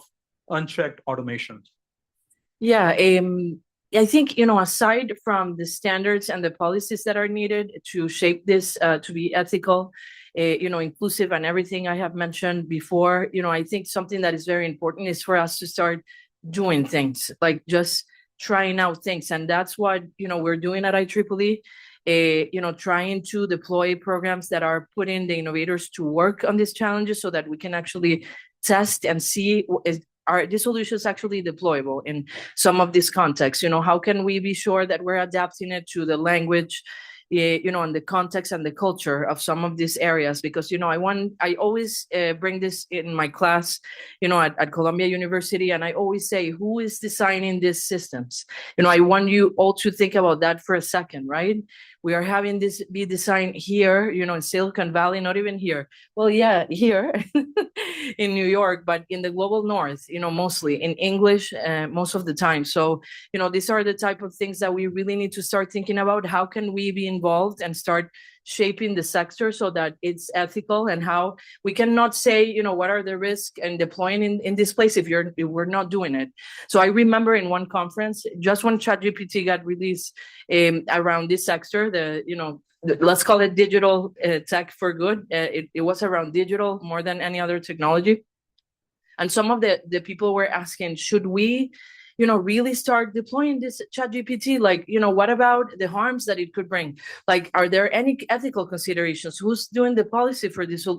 S3: unchecked automation?
S5: Yeah, I think, aside from the standards and the policies that are needed to shape this to be ethical, inclusive and everything I have mentioned before, I think something that is very important is for us to start doing things, like just trying out things. And that's what, we're doing at IEEE, trying to deploy programs that are putting the innovators to work on these challenges so that we can actually test and see are these solutions actually deployable in some of these contexts? How can we be sure that we're adapting it to the language, and the context and the culture of some of these areas? Because, I always bring this in my class, at Columbia University, and I always say, who is designing these systems? I want you all to think about that for a second, right? We are having this be designed here, in Silicon Valley, not even here. Well, yeah, here in New York, but in the global north, mostly in English most of the time. So, these are the type of things that we really need to start thinking about. How can we be involved and start shaping the sector so that it's ethical, and how we cannot say, what are the risks and deploying in this place if we're not doing it. So I remember in one conference, just when ChatGPT got released around this sector, let's call it digital tech for good. It was around digital more than any other technology. And some of the people were asking, should we really start deploying this ChatGPT? Like, what about the harms that it could bring? Like, are there any ethical considerations? Who's doing the policy for these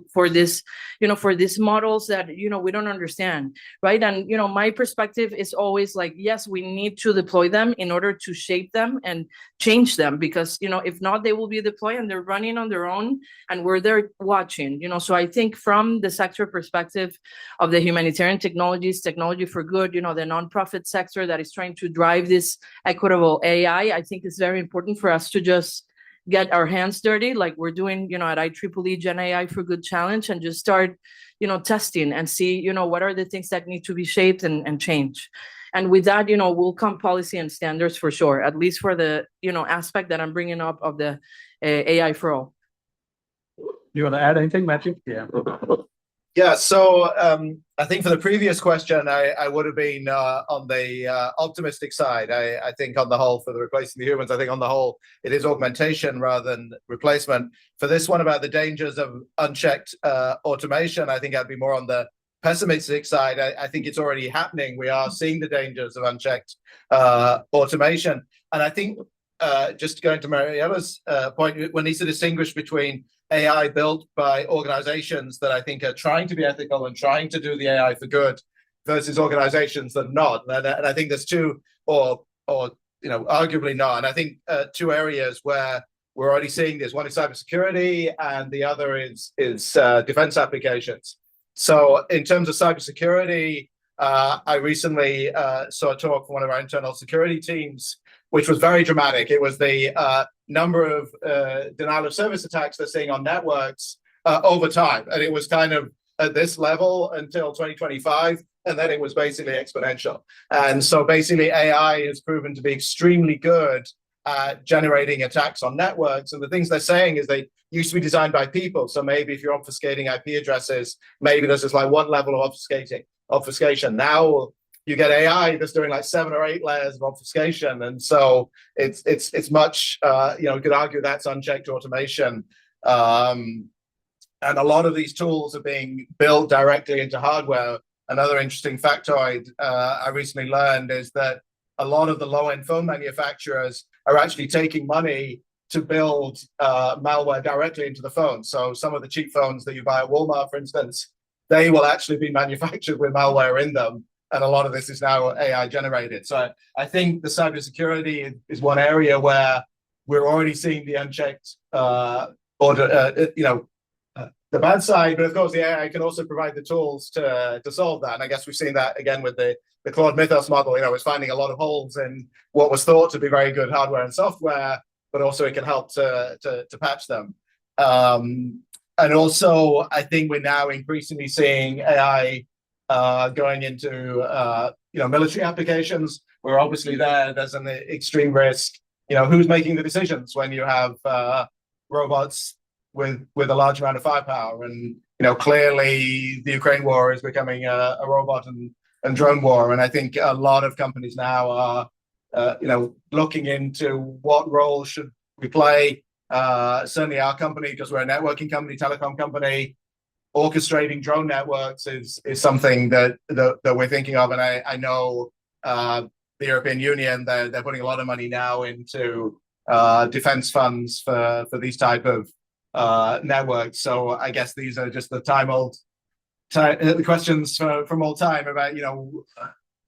S5: models that, we don't understand, right? And, my perspective is always like, yes, we need to deploy them in order to shape them and change them, because, if not, they will be deployed and they're running on their own and we're there watching, So I think from the sector perspective of the humanitarian technologies, technology for good, the nonprofit sector that is trying to drive this equitable AI, I think it's very important for us to just get our hands dirty, like we're doing, at IEEE Gen AI for Good Challenge, and just start, testing and see, what are the things that need to be shaped and changed. And with that, will come policy and standards for sure, at least for the, aspect that I'm bringing up of the AI for all.
S3: You want to add anything, Matthew? Yeah.
S1: Yeah, so I think for the previous question, I would have been on the optimistic side. I think on the whole, for the replacing the humans, I think on the whole, it is augmentation rather than replacement. For this one about the dangers of unchecked automation, I think I'd be more on the pessimistic side. I think it's already happening. We are seeing the dangers of unchecked automation. And I think just going to Mariella's point, one needs to distinguish between AI built by organizations that I think are trying to be ethical and trying to do the AI for good versus organizations that are not. And I think there's two, or arguably not. And I think two areas where we're already seeing this. One is cybersecurity, and the other is defense applications. So in terms of cybersecurity, I recently saw a talk from one of our internal security teams, which was very dramatic. It was the number of denial of service attacks they're seeing on networks over time. And it was kind of at this level until 2025. And then it was basically exponential. And so basically AI has proven to be extremely good at generating attacks on networks. And the things they're saying is they used to be designed by people. So maybe if you're obfuscating IP addresses, maybe there's just like one level of obfuscation. Now you get AI that's doing like 7 or 8 layers of obfuscation. And so it's much, you could argue that's unchecked automation. And a lot of these tools are being built directly into hardware. Another interesting factoid I recently learned is that a lot of the low-end phone manufacturers are actually taking money to build malware directly into the phone. So some of the cheap phones that you buy at Walmart, for instance, they will actually be manufactured with malware in them. And a lot of this is now AI generated. So I think the cybersecurity is one area where we're already seeing the unchecked the bad side, but of course the AI can also provide the tools to solve that. And I guess we've seen that again with the Claude Mythos model. It's finding a lot of holes in what was thought to be very good hardware and software, but also it can help to patch them. And also, I think we're now increasingly seeing AI going into military applications, where obviously there's an extreme risk. Who's making the decisions when you have robots with a large amount of firepower? And clearly the Ukraine war is becoming a robot and drone war. And I think a lot of companies now are looking into what role should we play. Certainly our company, because we're a networking company, telecom company, orchestrating drone networks is something that we're thinking of. And I know the European Union, they're putting a lot of money now into defense funds for these type of networks. So I guess these are just the questions from all time about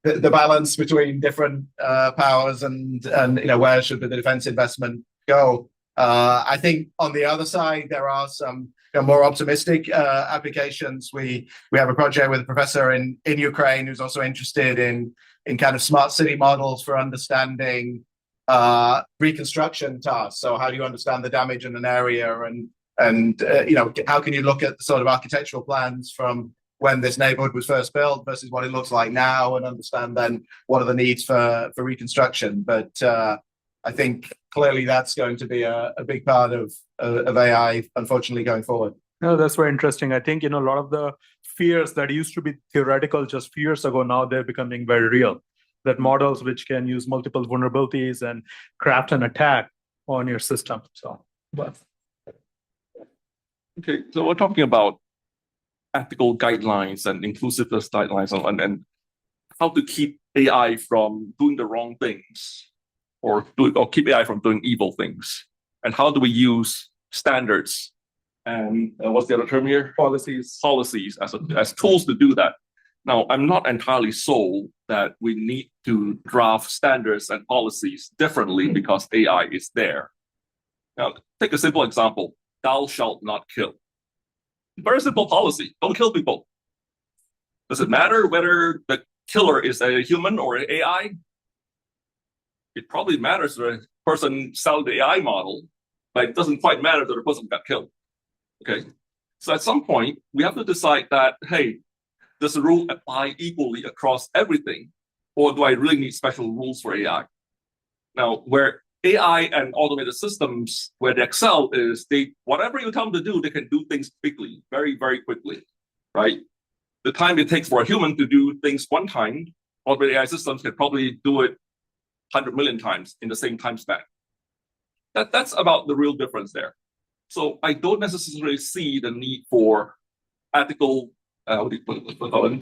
S1: the balance between different powers and where should the defense investment go. I think on the other side there are some more optimistic applications. We have a project with a professor in Ukraine who's also interested in kind of smart city models for understanding reconstruction tasks. So how do you understand the damage in an area, and how can you look at the sort of architectural plans from when this neighborhood was first built versus what it looks like now, and understand then what are the needs for reconstruction. But I think clearly that's going to be a big part of AI, unfortunately, going forward.
S3: No, that's very interesting. I think, a lot of the fears that used to be theoretical just a few years ago, now they're becoming very real. That models which can use multiple vulnerabilities and craft an attack on your system.
S4: Okay, so we're talking about ethical guidelines and inclusiveness guidelines and how to keep AI from doing the wrong things, or keep AI from doing evil things. And how do we use standards and what's the other term here? Policies as tools to do that. Now, I'm not entirely sold that we need to draft standards and policies differently because AI is there. Now, take a simple example. Thou shalt not kill. Very simple policy. Don't kill people. Does it matter whether the killer is a human or an AI? It probably matters to the person selling the AI model, but it doesn't quite matter to the person who got killed. Okay. So at some point, we have to decide that, hey, does the rule apply equally across everything? Or do I really need special rules for AI? Now, where AI and automated systems, where they excel is whatever you tell them to do, they can do things quickly, very, very quickly, right? The time it takes for a human to do things one time, automated AI systems can probably do it 100 million times in the same time span. That's about the real difference there. So I don't necessarily see the need for ethical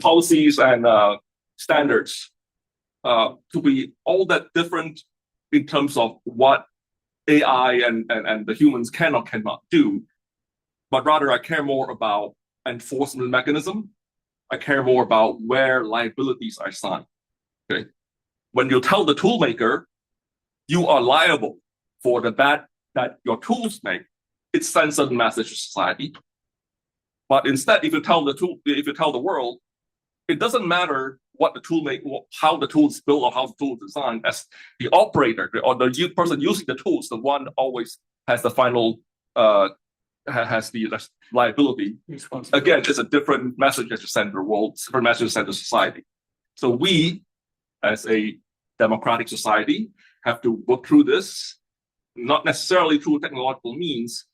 S4: policies and standards to be all that different in terms of what AI and the humans cannot do, but rather I care more about enforcement mechanism. I care more about where liabilities are assigned. Okay, when you tell the tool maker you are liable for the bad that your tools make, it sends a message to society. But instead, if you tell the world, it doesn't matter what the tool make, how the tool is built or how the tool is designed, as the operator or the person using the tools, the one always has the final has the liability. Again, it's a different message that you send to the world, different message to send to society. So we, as a democratic society, have to work through this, not necessarily through technological means,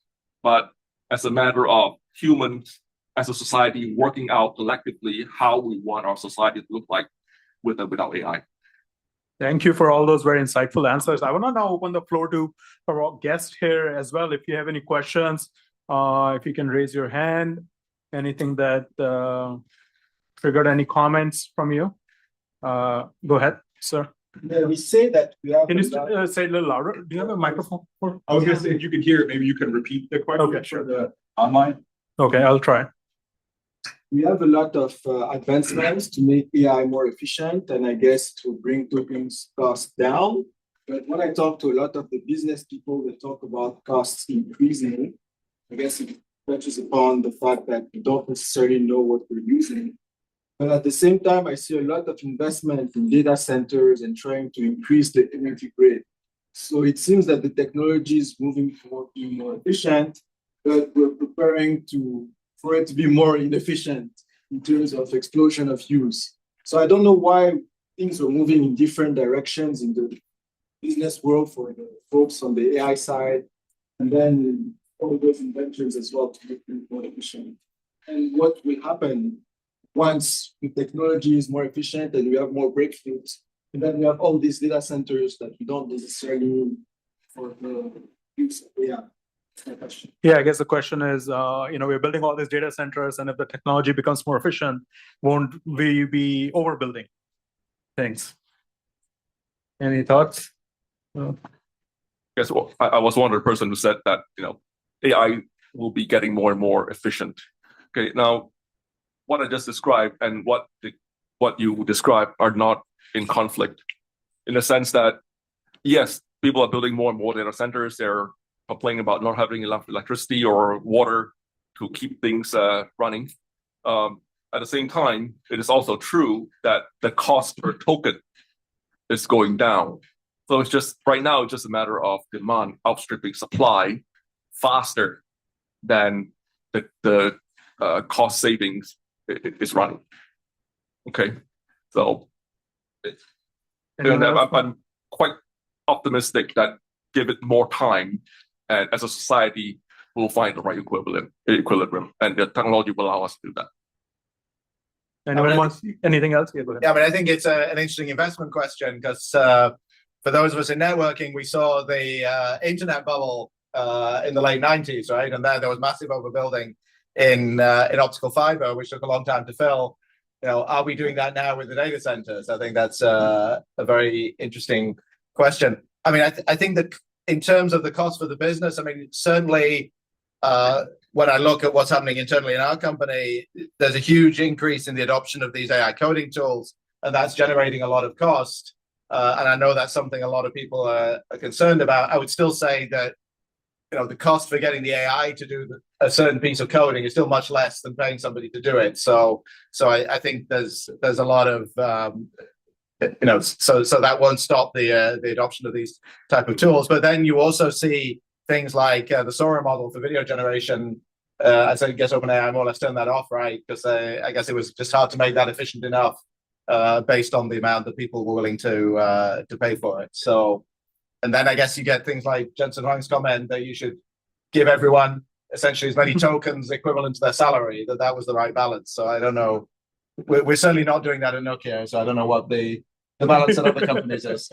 S4: but as a matter of humans as a society working out collectively how we want our society to look like with or without AI.
S3: Thank you for all those very insightful answers. I want to now open the floor to our guest here as well. If you have any questions, if you can raise your hand, anything that triggered any comments from you. Go ahead, sir.
S8: Yeah, we say that we have.
S3: Can you say a little louder? Do you have a microphone?
S2: I was gonna say, if you could hear it, maybe you can repeat the question.
S3: Okay, sure.
S2: For the online.
S3: Okay, I'll try.
S8: We have a lot of advancements to make AI more efficient and I guess to bring tokens costs down. But when I talk to a lot of the business people that talk about costs increasing, I guess it touches upon the fact that we don't necessarily know what we're using. But at the same time, I see a lot of investment in data centers and trying to increase the energy grid. So it seems that the technology is moving toward being more efficient, but we're preparing for it to be more inefficient in terms of explosion of use. So I don't know why things are moving in different directions in the business world for the folks on the AI side, and then all those inventions as well to make it more efficient. And what will happen once the technology is more efficient and we have more breakthroughs, and then we have all these data centers that we don't necessarily need for the use of AI. That's my question.
S3: Yeah, I guess the question is, we're building all these data centers, and if the technology becomes more efficient, won't we be overbuilding things? Any thoughts?
S4: Yes, well, I was one of the person who said that AI will be getting more and more efficient. Okay, now what I just described and what you described are not in conflict, in the sense that yes, people are building more and more data centers. They're complaining about not having enough electricity or water to keep things running. At the same time, it is also true that the cost per token is going down. So it's just right now, it's just a matter of demand outstripping supply faster than the cost savings is running. Okay, so I'm quite optimistic that give it more time, and as a society, we'll find the right equilibrium, and the technology will allow us to do that.
S3: Anyone wants anything else? Yeah, go ahead.
S1: Yeah, I think it's an interesting investment question because for those of us in networking, we saw the internet bubble in the late 90s, right? And there was massive overbuilding in optical fiber, which took a long time to fill. Are we doing that now with the data centers? I think that's a very interesting question. I think that in terms of the cost for the business, certainly when I look at what's happening internally in our company, there's a huge increase in the adoption of these AI coding tools, and that's generating a lot of cost. And I know that's something a lot of people are concerned about. I would still say that the cost for getting the AI to do a certain piece of coding is still much less than paying somebody to do it. So I think there's a lot of so that won't stop the adoption of these type of tools. But then you also see things like the Sora model for video generation. I guess OpenAI more or less turned that off, right? Because I guess it was just hard to make that efficient enough based on the amount that people were willing to pay for it. So, and then I guess you get things like Jensen Huang's comment that you should give everyone essentially as many tokens equivalent to their salary, that was the right balance. So I don't know. We're certainly not doing that at Nokia, so I don't know what the balance at other companies is.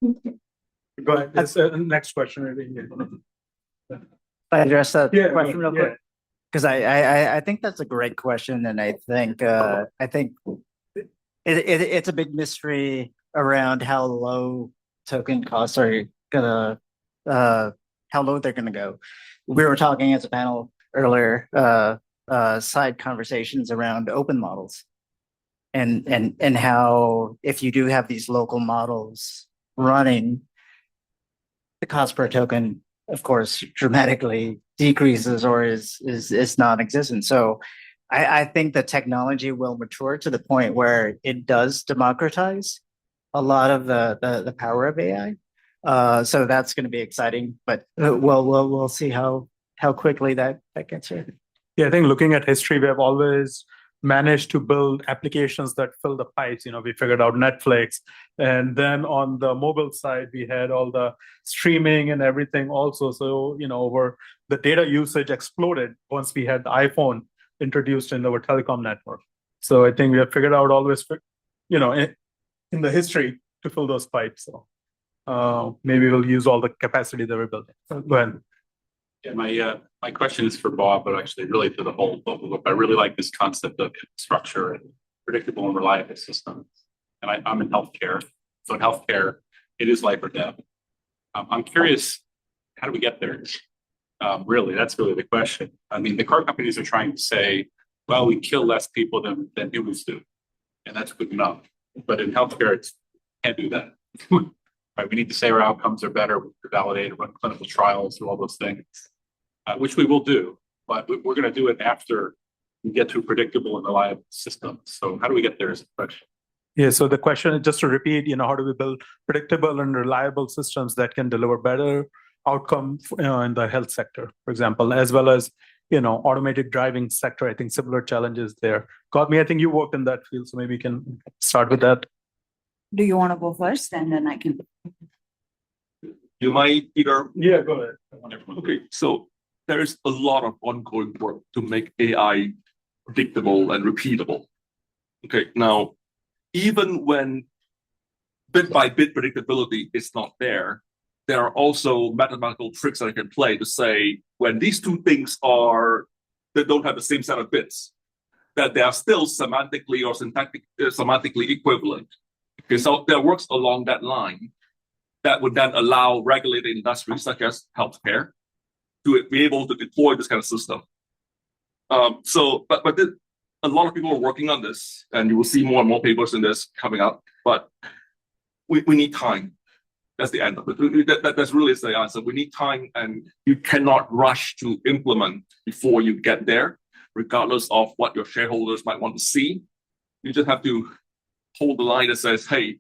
S3: Go ahead. That's next question.
S6: I address that
S3: Yeah,
S6: question real quick? Because I think that's a great question, and I think it's a big mystery around how low token costs are gonna how low they're going to go. We were talking as a panel earlier, side conversations around open models, and how if you do have these local models running, the cost per token, of course, dramatically decreases or is non-existent. So I think the technology will mature to the point where it does democratize a lot of the power of AI. So that's going to be exciting, but we'll see how quickly that gets here.
S3: Yeah, I think looking at history, we have always managed to build applications that fill the pipes. We figured out Netflix, and then on the mobile side, we had all the streaming and everything also. So, over the data usage exploded once we had the iPhone introduced in our telecom network. So I think we have figured out always, in the history to fill those pipes. So maybe we'll use all the capacity that we're building. Go ahead.
S9: Yeah, my question is for Bob, but actually really to the whole group. I really like this concept of infrastructure and predictable and reliable systems. And I'm in healthcare. So in healthcare, it is life or death. I'm curious, how do we get there? Really, that's really the question. I mean, the car companies are trying to say, well, we kill less people than humans do. And that's good enough. But in healthcare, it's can't do that. Right, we need to say our outcomes are better, we validate, run clinical trials, do all those things, which we will do. But we're going to do it after we get to a predictable and reliable system. So how do we get there is the question.
S3: Yeah, so the question is, just to repeat, how do we build predictable and reliable systems that can deliver better outcome in the health sector, for example, as well as, automated driving sector. I think similar challenges there. Gautami, I think you worked in that field, so maybe you can start with that.
S7: Do you want to go first, and then I can?
S4: You might either.
S3: Yeah, go ahead.
S4: Okay, so there's a lot of ongoing work to make AI predictable and repeatable. Okay, now, even when bit by bit predictability is not there, there are also mathematical tricks that I can play to say when these two things they don't have the same set of bits, that they are still semantically or semantically equivalent. Okay, so there works along that line that would then allow regulated industries such as healthcare to be able to deploy this kind of system. But a lot of people are working on this, and you will see more and more papers in this coming up. But we need time. That's the end of it. That's really the answer. We need time, and you cannot rush to implement before you get there, regardless of what your shareholders might want to see. You just have to hold the line that says, hey,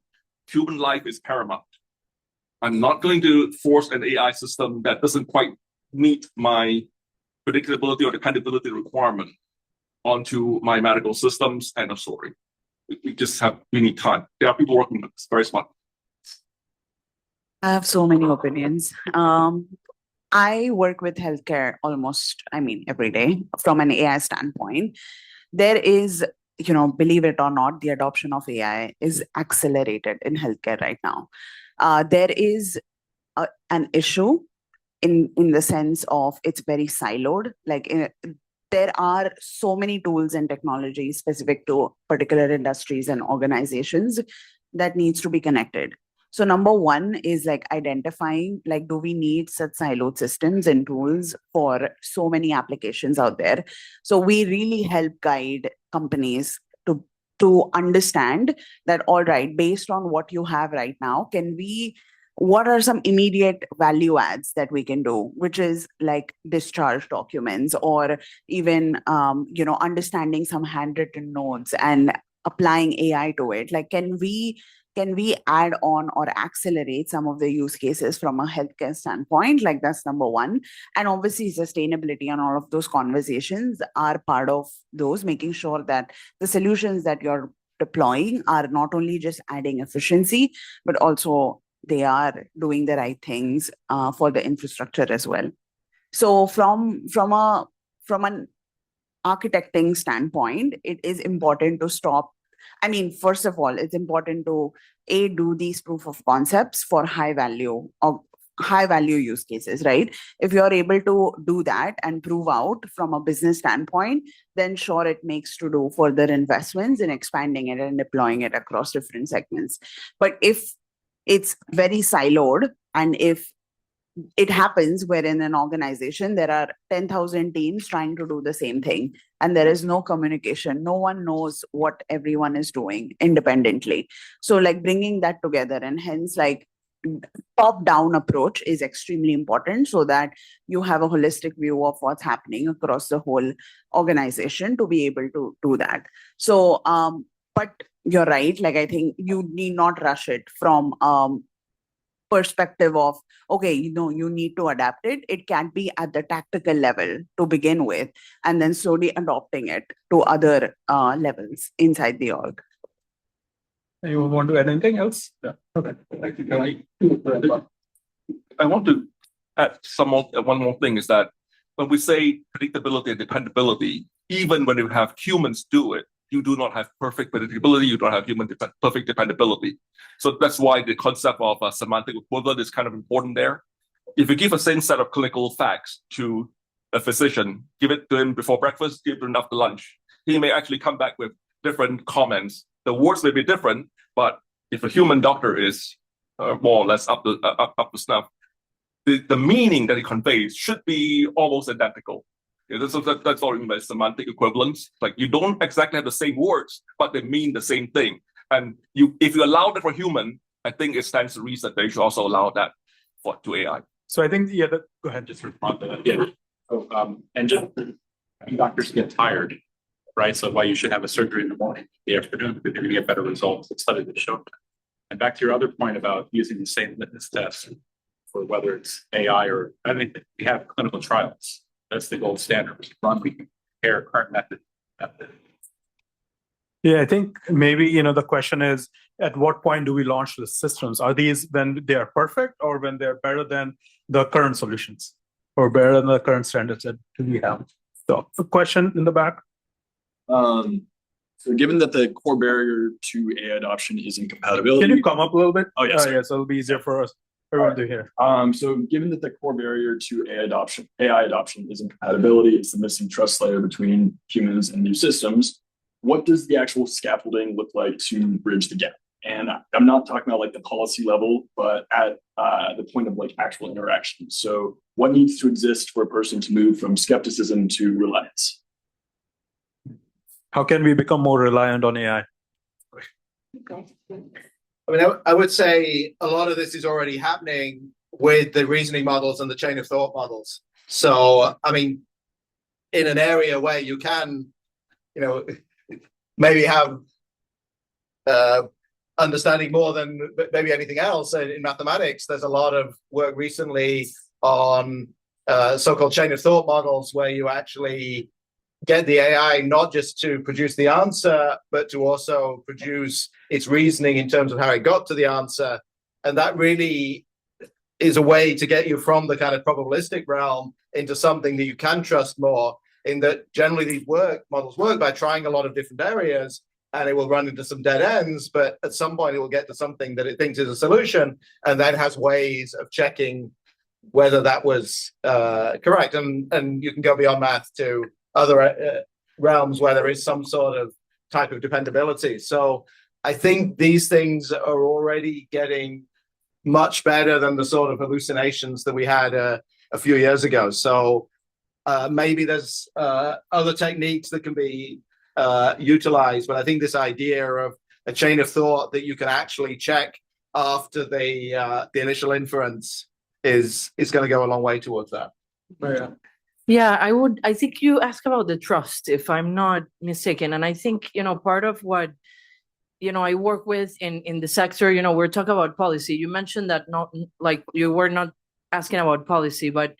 S4: human life is paramount. I'm not going to force an AI system that doesn't quite meet my predictability or dependability requirement onto my medical systems. End of story. We need time. There are people working on this, very smart.
S7: I have so many opinions. I work with healthcare almost, every day from an AI standpoint. There is, believe it or not, the adoption of AI is accelerated in healthcare right now. There is an issue in the sense of it's very siloed. There are so many tools and technologies specific to particular industries and organizations that needs to be connected. So number one is identifying, do we need such siloed systems and tools for so many applications out there? So we really help guide companies to understand that, all right, based on what you have right now, what are some immediate value adds that we can do, which is discharge documents, or even, understanding some handwritten notes and applying AI to it. Can we add on or accelerate some of the use cases from a healthcare standpoint? That's number one. And obviously sustainability and all of those conversations are part of those, making sure that the solutions that you're deploying are not only just adding efficiency, but also they are doing the right things for the infrastructure as well. So from an architecting standpoint, it is important to stop. First of all, it's important to do these proof of concepts for high value use cases, right? If you're able to do that and prove out from a business standpoint, then sure, it makes to do further investments in expanding it and deploying it across different segments. But if it's very siloed, and if it happens where in an organization there are 10,000 teams trying to do the same thing, and there is no communication. No one knows what everyone is doing independently. So like bringing that together, and hence like top-down approach is extremely important, so that you have a holistic view of what's happening across the whole organization to be able to do that. So, but you're right. Like, I think you need not rush it from perspective of, okay, you need to adapt it. It can be at the tactical level to begin with, and then slowly adopting it to other levels inside the org.
S3: You want to add anything else?
S4: Yeah. Okay. Thank you. I want to add one more thing, is that when we say predictability and dependability, even when you have humans do it, you do not have perfect predictability, you don't have perfect dependability. So that's why the concept of a semantic equivalent is kind of important there. If you give a same set of clinical facts to a physician, give it to him before breakfast, give it to him after lunch, he may actually come back with different comments. The words may be different, but if a human doctor is more or less up to snuff, the meaning that he conveys should be almost identical. Yeah, that's all I mean by semantic equivalence. Like, you don't exactly have the same words, but they mean the same thing. And if you allow that for human, I think it stands to reason that you should also allow that to AI.
S3: So I think, go ahead.
S9: Just respond to that. Yeah. So, and just doctors get tired, right? So why you should have a surgery in the morning, the afternoon, because you're going to get better results. It's studies that show that. And back to your other point about using the same litmus test for whether it's AI or anything, we have clinical trials. That's the gold standard. We compare current method.
S3: Yeah, I think maybe, the question is, at what point do we launch the systems? Are these when they are perfect, or when they're better than the current solutions, or better than the current standards that we have? So, a question in the back.
S10: So given that the core barrier to AI adoption is incompatibility.
S3: Can you come up a little bit?
S10: Oh, yes.
S3: Yeah, so it'll be easier for us. Everyone to hear.
S10: So given that the core barrier to AI adoption is incompatibility, it's the missing trust layer between humans and new systems, what does the actual scaffolding look like to bridge the gap? And I'm not talking about like the policy level, but at the point of like actual interaction. So what needs to exist for a person to move from skepticism to reliance?
S3: How can we become more reliant on AI?
S1: I mean, I would say a lot of this is already happening with the reasoning models and the chain of thought models. So, I mean, in an area where you can, maybe have understanding more than maybe anything else in mathematics, there's a lot of work recently on so-called chain of thought models, where you actually get the AI not just to produce the answer, but to also produce its reasoning in terms of how it got to the answer. And that really is a way to get you from the kind of probabilistic realm into something that you can trust more, in that generally these models work by trying a lot of different areas, and it will run into some dead ends, but at some point it will get to something that it thinks is a solution, and then has ways of checking whether that was correct. And you can go beyond math to other realms where there is some sort of type of dependability. So I think these things are already getting much better than the sort of hallucinations that we had a few years ago. So maybe there's other techniques that can be utilized, but I think this idea of a chain of thought that you can actually check after the initial inference is going to go a long way towards that.
S3: Yeah.
S5: Yeah, I think you asked about the trust, if I'm not mistaken. And I think, part of what, I work with in the sector, we're talking about policy. You mentioned that not like you were not asking about policy, but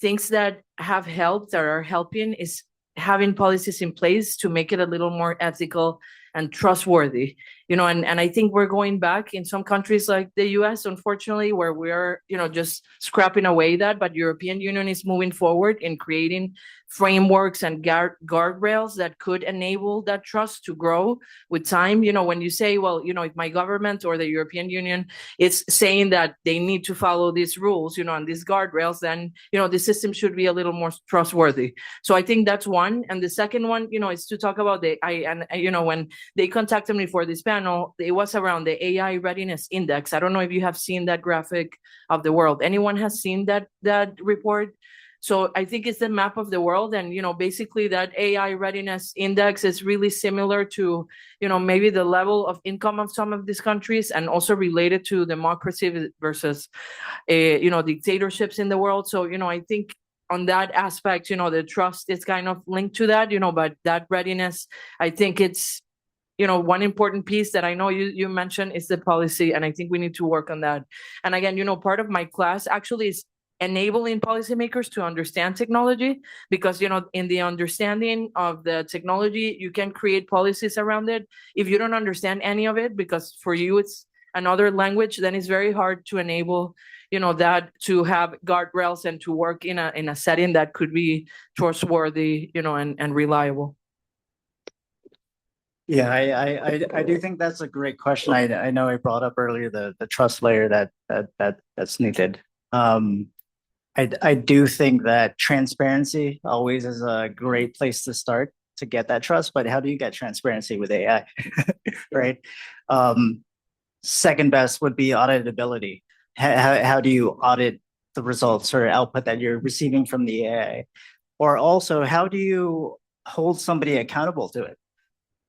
S5: things that have helped, that are helping, is having policies in place to make it a little more ethical and trustworthy, and I think we're going back in some countries like the US, unfortunately, where we're, just scrapping away that, but European Union is moving forward in creating frameworks and guardrails that could enable that trust to grow with time. When you say, well, if my government or the European Union is saying that they need to follow these rules, and these guardrails, then, the system should be a little more trustworthy. So I think that's one. And the second one, is to talk about when they contacted me for this panel, panel, it was around the AI Readiness Index. I don't know if you have seen that graphic of the world. Anyone has seen that report? So I think it's the map of the world, and basically that AI Readiness Index is really similar to maybe the level of income of some of these countries, and also related to democracy versus dictatorships in the world. So I think on that aspect, the trust is kind of linked to that, but that readiness, I think it's one important piece that I know you mentioned is the policy, and I think we need to work on that. And again, part of my class actually is enabling policymakers to understand technology, because in the understanding of the technology, you can create policies around it. If you don't understand any of it, because for you it's another language, then it's very hard to enable that to have guardrails and to work in a setting that could be trustworthy and reliable.
S6: Yeah, I do think that's a great question. I know I brought up earlier the trust layer that's needed. I do think that transparency always is a great place to start to get that trust, but how do you get transparency with AI, right? Second best would be auditability. How do you audit the results or output that you're receiving from the AI? Or also, how do you hold somebody accountable to it?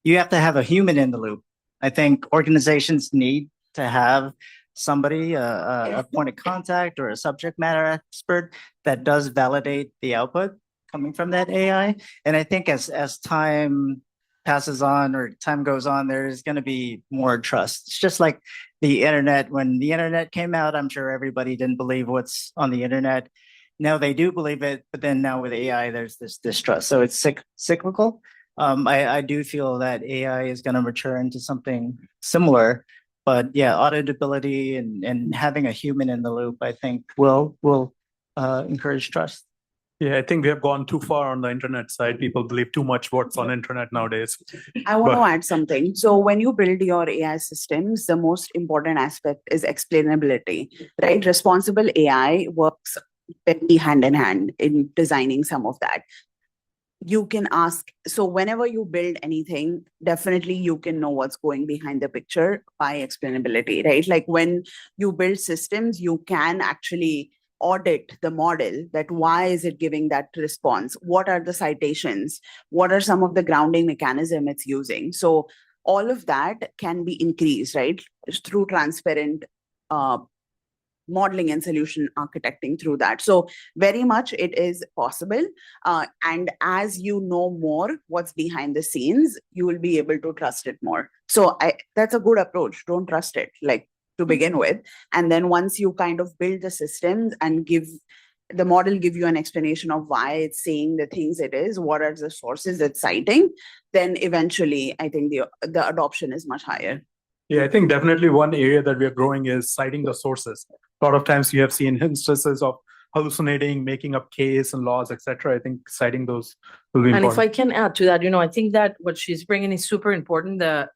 S6: You have to have a human in the loop. I think organizations need to have somebody, a point of contact or a subject matter expert that does validate the output coming from that AI. And I think as time passes on or time goes on, there's going to be more trust. It's just like the internet. When the internet came out, I'm sure everybody didn't believe what's on the internet. Now they do believe it, but then now with AI, there's this distrust. So it's cyclical. I do feel that AI is going to mature into something similar. But yeah, auditability and having a human in the loop, I think will encourage trust.
S3: Yeah, I think we have gone too far on the internet side. People believe too much what's on internet nowadays.
S7: I want to add something. So when you build your AI systems, the most important aspect is explainability, right? Responsible AI works very hand in hand in designing some of that. You can ask, so whenever you build anything, definitely you can know what's going behind the picture by explainability, right? Like when you build systems, you can actually audit the model, that why is it giving that response? What are the citations? What are some of the grounding mechanism it's using? So all of that can be increased, right? Through transparent modeling and solution architecting through that. So very much it is possible. And as you know more what's behind the scenes, you will be able to trust it more. So that's a good approach. Don't trust it, like to begin with. And then once you kind of build the systems and give the model, give you an explanation of why it's saying the things it is, what are the sources it's citing, then eventually I think the adoption is much higher.
S3: Yeah, I think definitely one area that we are growing is citing the sources. A lot of times you have seen instances of hallucinating, making up case and laws, etc. I think citing those will be important.
S5: And if I can add to that, I think that what she's bringing is super important, the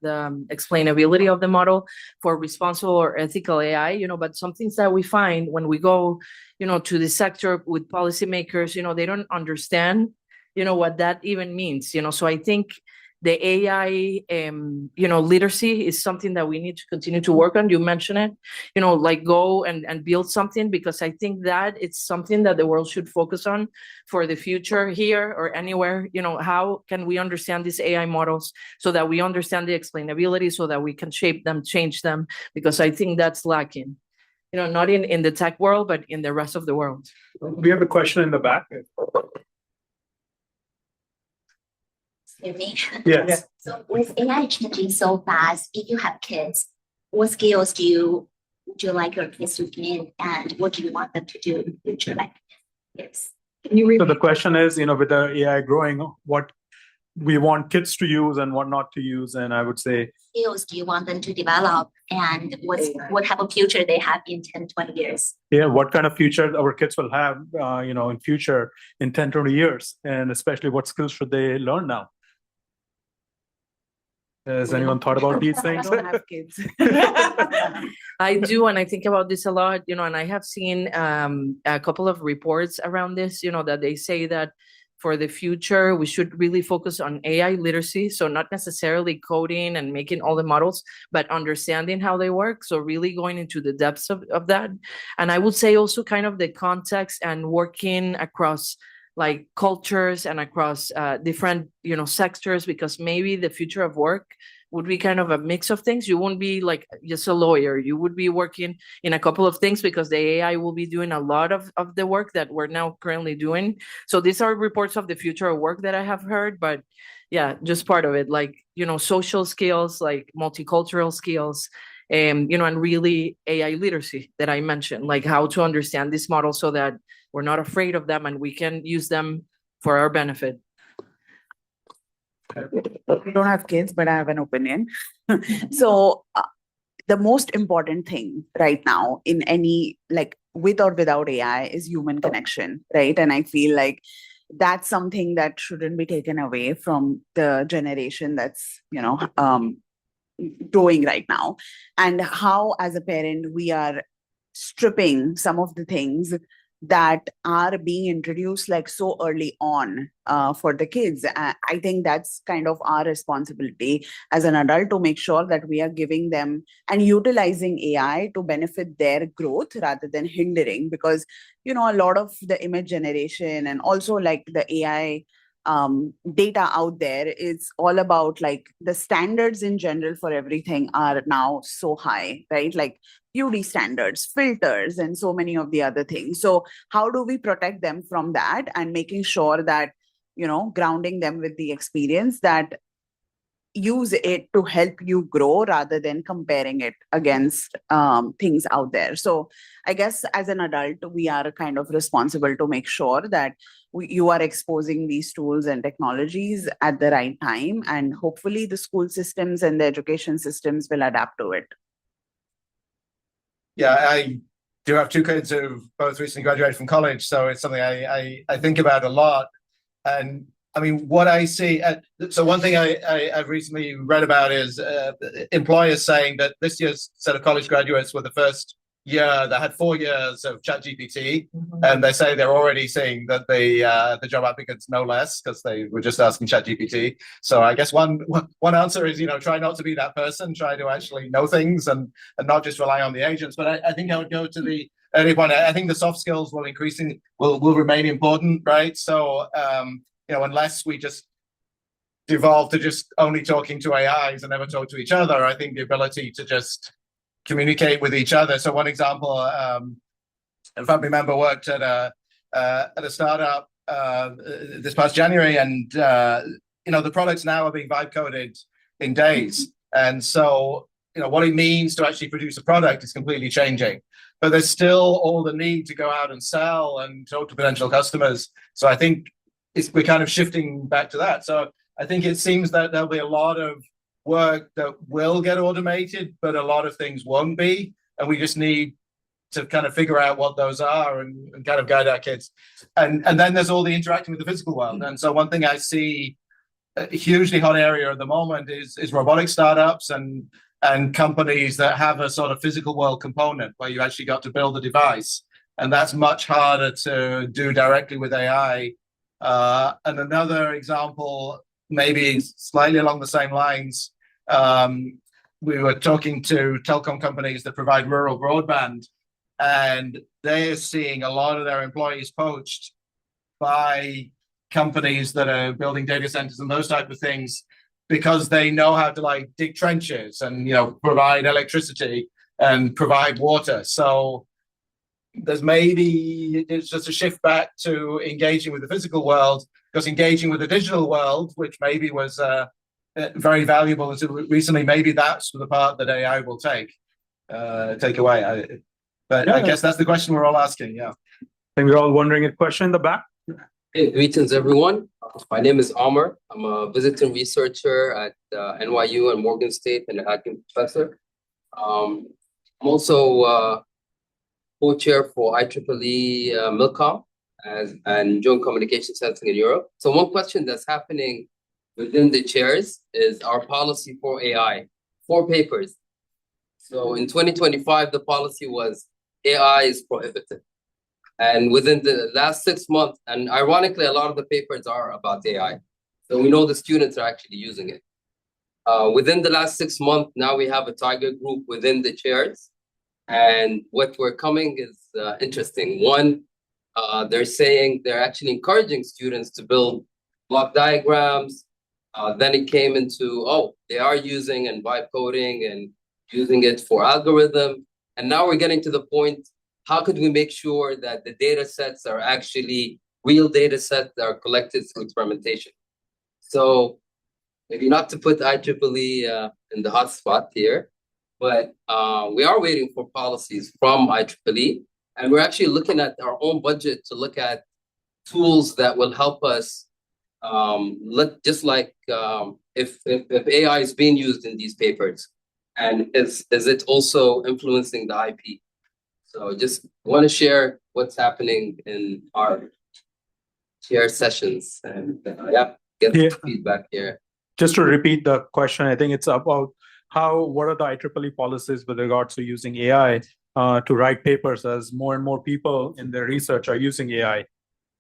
S5: explainability of the model for responsible or ethical AI, but some things that we find when we go, to the sector with policymakers, they don't understand, what that even means, so I think the AI, literacy is something that we need to continue to work on. You mentioned it, like go and build something, because I think that it's something that the world should focus on for the future here or anywhere. How can we understand these AI models so that we understand the explainability, so that we can shape them, change them, because I think that's lacking, not in the tech world, but in the rest of the world.
S3: We have a question in the back. Yes.
S11: So with AI changing so fast, if you have kids, what skills would you like your kids to gain, and what do you want them to do in the future? Yes. Can you repeat?
S3: So the question is, with the AI growing, what we want kids to use and what not to use, and I would say
S11: skills do you want them to develop, and what type of future they have in 10, 20 years?
S3: Yeah, what kind of future our kids will have, in future in 10, 20 years, and especially what skills should they learn now? Has anyone thought about these things?
S7: I don't have kids.
S5: I do, and I think about this a lot, and I have seen a couple of reports around this, that they say that for the future, we should really focus on AI literacy. So not necessarily coding and making all the models, but understanding how they work. So really going into the depths of that. And I would say also kind of the context and working across like cultures and across different, sectors, because maybe the future of work would be kind of a mix of things. You won't be like just a lawyer. You would be working in a couple of things because the AI will be doing a lot of the work that we're now currently doing. So these are reports of the future of work that I have heard, but yeah, just part of it, like, social skills, like multicultural skills, and really AI literacy that I mentioned, like how to understand this model so that we're not afraid of them and we can use them for our benefit.
S7: I don't have kids, but I have an opinion. So the most important thing right now in any, like with or without AI, is human connection, right? And I feel like that's something that shouldn't be taken away from the generation that's, growing right now. And how, as a parent, we are stripping some of the things that are being introduced like so early on for the kids. I think that's kind of our responsibility as an adult to make sure that we are giving them and utilizing AI to benefit their growth rather than hindering, because, a lot of the image generation and also like the AI data out there is all about like the standards in general for everything are now so high, right? Like beauty standards, filters, and so many of the other things. So how do we protect them from that and making sure that, grounding them with the experience that use it to help you grow rather than comparing it against things out there. So I guess as an adult, we are kind of responsible to make sure that you are exposing these tools and technologies at the right time, and hopefully the school systems and the education systems will adapt to it.
S1: Yeah, I do have two kids who've both recently graduated from college, so it's something I think about a lot. And I mean, what I see, so one thing I've recently read about is employers saying that this year's set of college graduates were the first year that had 4 years of ChatGPT, and they say they're already seeing that the job applicants know less because they were just asking ChatGPT. So I guess one answer is, try not to be that person, try to actually know things and not just rely on the agents. But I think I would go to the early point. I think the soft skills will remain important, right? So unless we just devolve to just only talking to AIs and never talk to each other, I think the ability to just communicate with each other. So one example, a family member worked at a startup this past January, and the products now are being vibe coded in days. And so what it means to actually produce a product is completely changing. But there's still all the need to go out and sell and talk to potential customers. So I think we're kind of shifting back to that. So I think it seems that there'll be a lot of work that will get automated, but a lot of things won't be. And we just need to kind of figure out what those are and kind of guide our kids. And then there's all the interacting with the physical world. And so one thing I see a hugely hot area at the moment is robotic startups and companies that have a sort of physical world component where you actually got to build a device. And that's much harder to do directly with AI. And another example, maybe slightly along the same lines, we were talking to telecom companies that provide rural broadband, and they're seeing a lot of their employees poached by companies that are building data centers and those type of things because they know how to like dig trenches and provide electricity and provide water. So it's just a shift back to engaging with the physical world, because engaging with the digital world, which maybe was very valuable until recently, maybe that's the part that AI will take away. I guess that's the question we're all asking. Yeah.
S3: I think we're all wondering a question in the back.
S12: Hey, greetings, everyone. My name is Amar. I'm a visiting researcher at NYU and Morgan State and a Hacking professor. I'm also co-chair for IEEE Milcom and Joint Communication Sensing in Europe. So one question that's happening within the chairs is our policy for AI, 4 papers. So in 2025, the policy was AI is prohibited. And within the last 6 months, and ironically, a lot of the papers are about AI. So we know the students are actually using it. Within the last 6 months, now we have a target group within the chairs. And what we're coming is interesting. One, they're saying they're actually encouraging students to build block diagrams. Then it came into, oh, they are using and vibe coding and using it for algorithm. And now we're getting to the point, how could we make sure that the data sets are actually real data sets that are collected through experimentation? So maybe not to put IEEE in the hot spot here, but we are waiting for policies from IEEE. And we're actually looking at our own budget to look at tools that will help us look just like if AI is being used in these papers, and is it also influencing the IP? So just want to share what's happening in our chair sessions and get feedback here.
S3: Just to repeat the question, I think it's about what are the IEEE policies with regards to using AI to write papers, as more and more people in their research are using AI.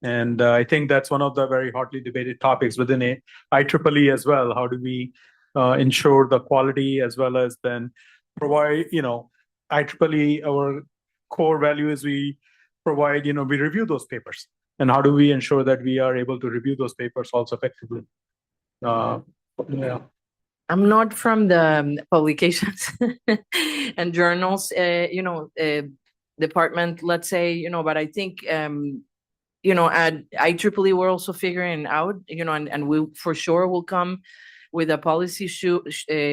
S3: And I think that's one of the very hotly debated topics within IEEE as well. How do we ensure the quality, as well as then provide, IEEE, our core value is we provide, we review those papers. And how do we ensure that we are able to review those papers also effectively? Yeah.
S5: I'm not from the publications and journals, department, let's say, but I think, at IEEE, we're also figuring out, and we for sure will come with a policy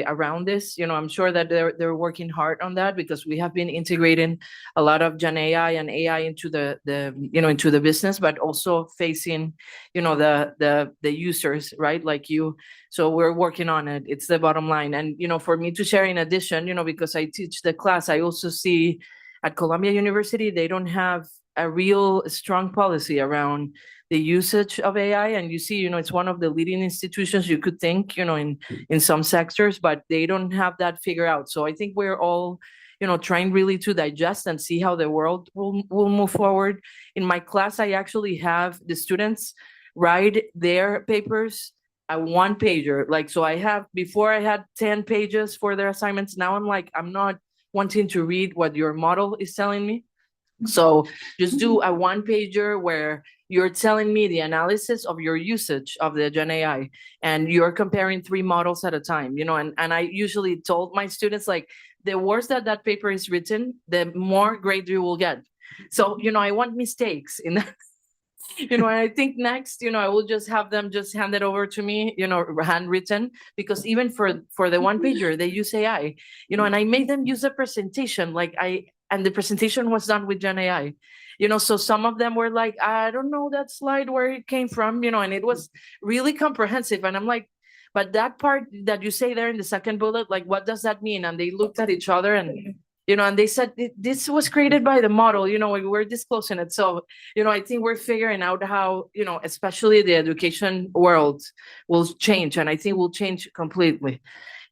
S5: around this. I'm sure that they're working hard on that, because we have been integrating a lot of Gen AI and AI into into the business, but also facing, the users, right? Like you. So we're working on it. It's the bottom line. And, for me to share in addition, because I teach the class, I also see at Columbia University, they don't have a real strong policy around the usage of AI. And you see, it's one of the leading institutions, you could think, in some sectors, but they don't have that figured out. So I think we're all, trying really to digest and see how the world will move forward. In my class, I actually have the students write their papers a one-pager. Like, so before I had 10 pages for their assignments. Now I'm not wanting to read what your model is telling me. So just do a one-pager where you're telling me the analysis of your usage of the Gen AI, and you're comparing 3 models at a time, and I usually told my students, like, the worse that paper is written, the more grade you will get. So, I want mistakes in that. And I think next, I will just have them just hand it over to me, handwritten, because even for the one-pager, they use AI, and I made them use a presentation, and the presentation was done with Gen AI, so some of them were like, I don't know that slide where it came from, and it was really comprehensive. And I'm like, but that part that you say there in the second bullet, like, what does that mean? And they looked at each other and, and they said, this was created by the model, we're disclosing it. So, I think we're figuring out how, especially the education world will change. And I think will change completely,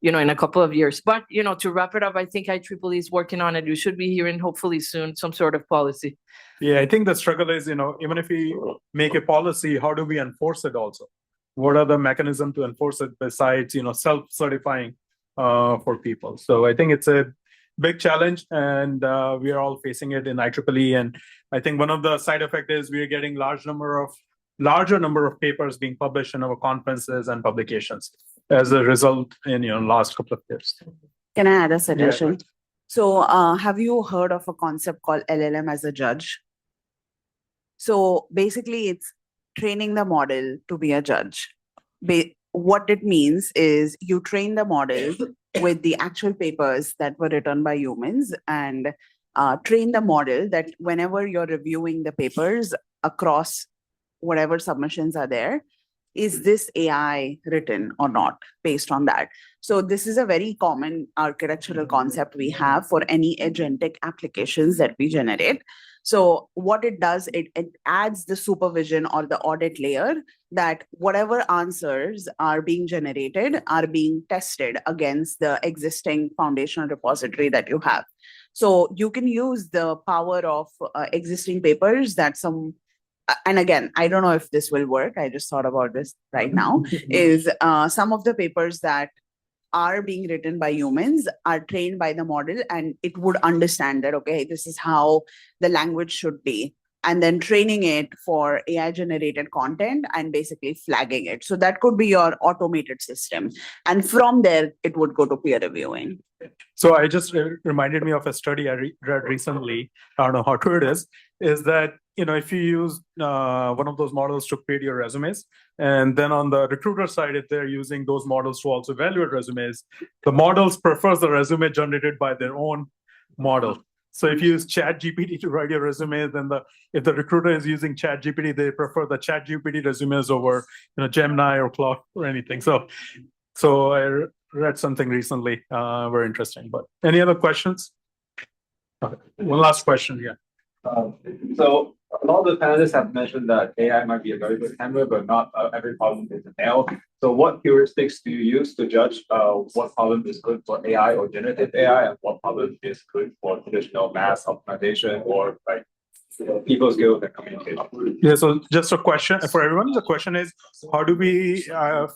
S5: in a couple of years. But, to wrap it up, I think IEEE is working on it. You should be hearing hopefully soon some sort of policy.
S3: Yeah, I think the struggle is, even if we make a policy, how do we enforce it also? What are the mechanisms to enforce it besides, self-certifying for people? So I think it's a big challenge, and we are all facing it in IEEE. And I think one of the side effects is we are getting larger number of papers being published in our conferences and publications as a result in last couple of years.
S7: Can I add a suggestion?
S3: Yeah.
S7: So have you heard of a concept called LLM as a judge? So basically it's training the model to be a judge. What it means is you train the model with the actual papers that were written by humans, and train the model that whenever you're reviewing the papers across whatever submissions are there, is this AI written or not, based on that. So this is a very common architectural concept we have for any agentic applications that we generate. So what it does, it adds the supervision or the audit layer that whatever answers are being generated are being tested against the existing foundational repository that you have. So you can use the power of existing papers that and again, I don't know if this will work. I just thought about this right now, is some of the papers that are being written by humans are trained by the model, and it would understand that, okay, this is how the language should be, and then training it for AI generated content and basically flagging it. So that could be your automated system. And from there, it would go to peer reviewing.
S3: So I just reminded me of a study I read recently. I don't know how true it is that, if you use one of those models to create your resumes, and then on the recruiter side, if they're using those models to also evaluate resumes, the models prefers the resume generated by their own model. So if you use ChatGPT to write your resume, then if the recruiter is using ChatGPT, they prefer the ChatGPT resumes over Gemini or Claude or anything. So I read something recently, very interesting. But any other questions? Okay. One last question, yeah.
S13: So a lot of the panelists have mentioned that AI might be a very good hammer, but not every problem is a nail. So what heuristics do you use to judge what problem is good for AI or generative AI, and what problem is good for traditional math optimization or like people skills and communication?
S3: Yeah, so just a question for everyone. The question is, how do we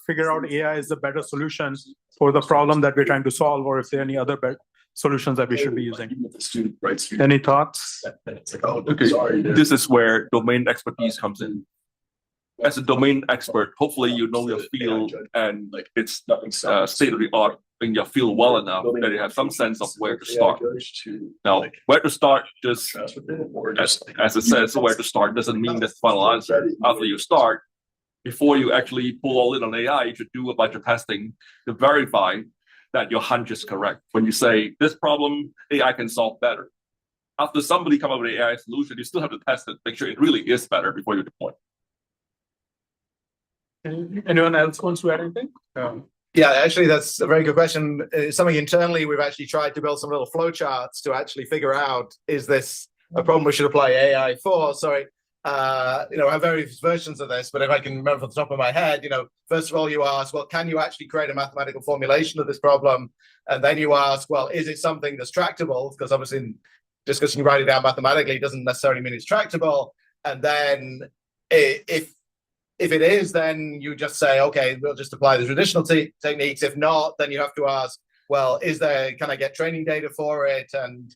S3: figure out AI is the better solution for the problem that we're trying to solve, or if there are any other solutions that we should be using? Any thoughts?
S4: Okay, this is where domain expertise comes in. As a domain expert, hopefully you know your field and it's state of the art in your field well enough that you have some sense of where to start. Now, where to start, just as it says, where to start doesn't mean that's the final answer. After you start, before you actually pull all in on AI, you should do a bunch of testing to verify that your hunch is correct. When you say this problem, AI can solve better. After somebody come up with an AI solution, you still have to test it, make sure it really is better before you deploy.
S3: Anyone else wants to add anything?
S1: Yeah, actually, that's a very good question. Something internally, we've actually tried to build some little flowcharts to actually figure out, is this a problem we should apply AI for? Sorry, I have various versions of this, but if I can remember off the top of my head, first of all, you ask, well, can you actually create a mathematical formulation of this problem? And then you ask, well, is it something that's tractable? Because obviously, just because you write it down mathematically doesn't necessarily mean it's tractable. And then if it is, then you just say, okay, we'll just apply the traditional techniques. If not, then you have to ask, well, can I get training data for it? And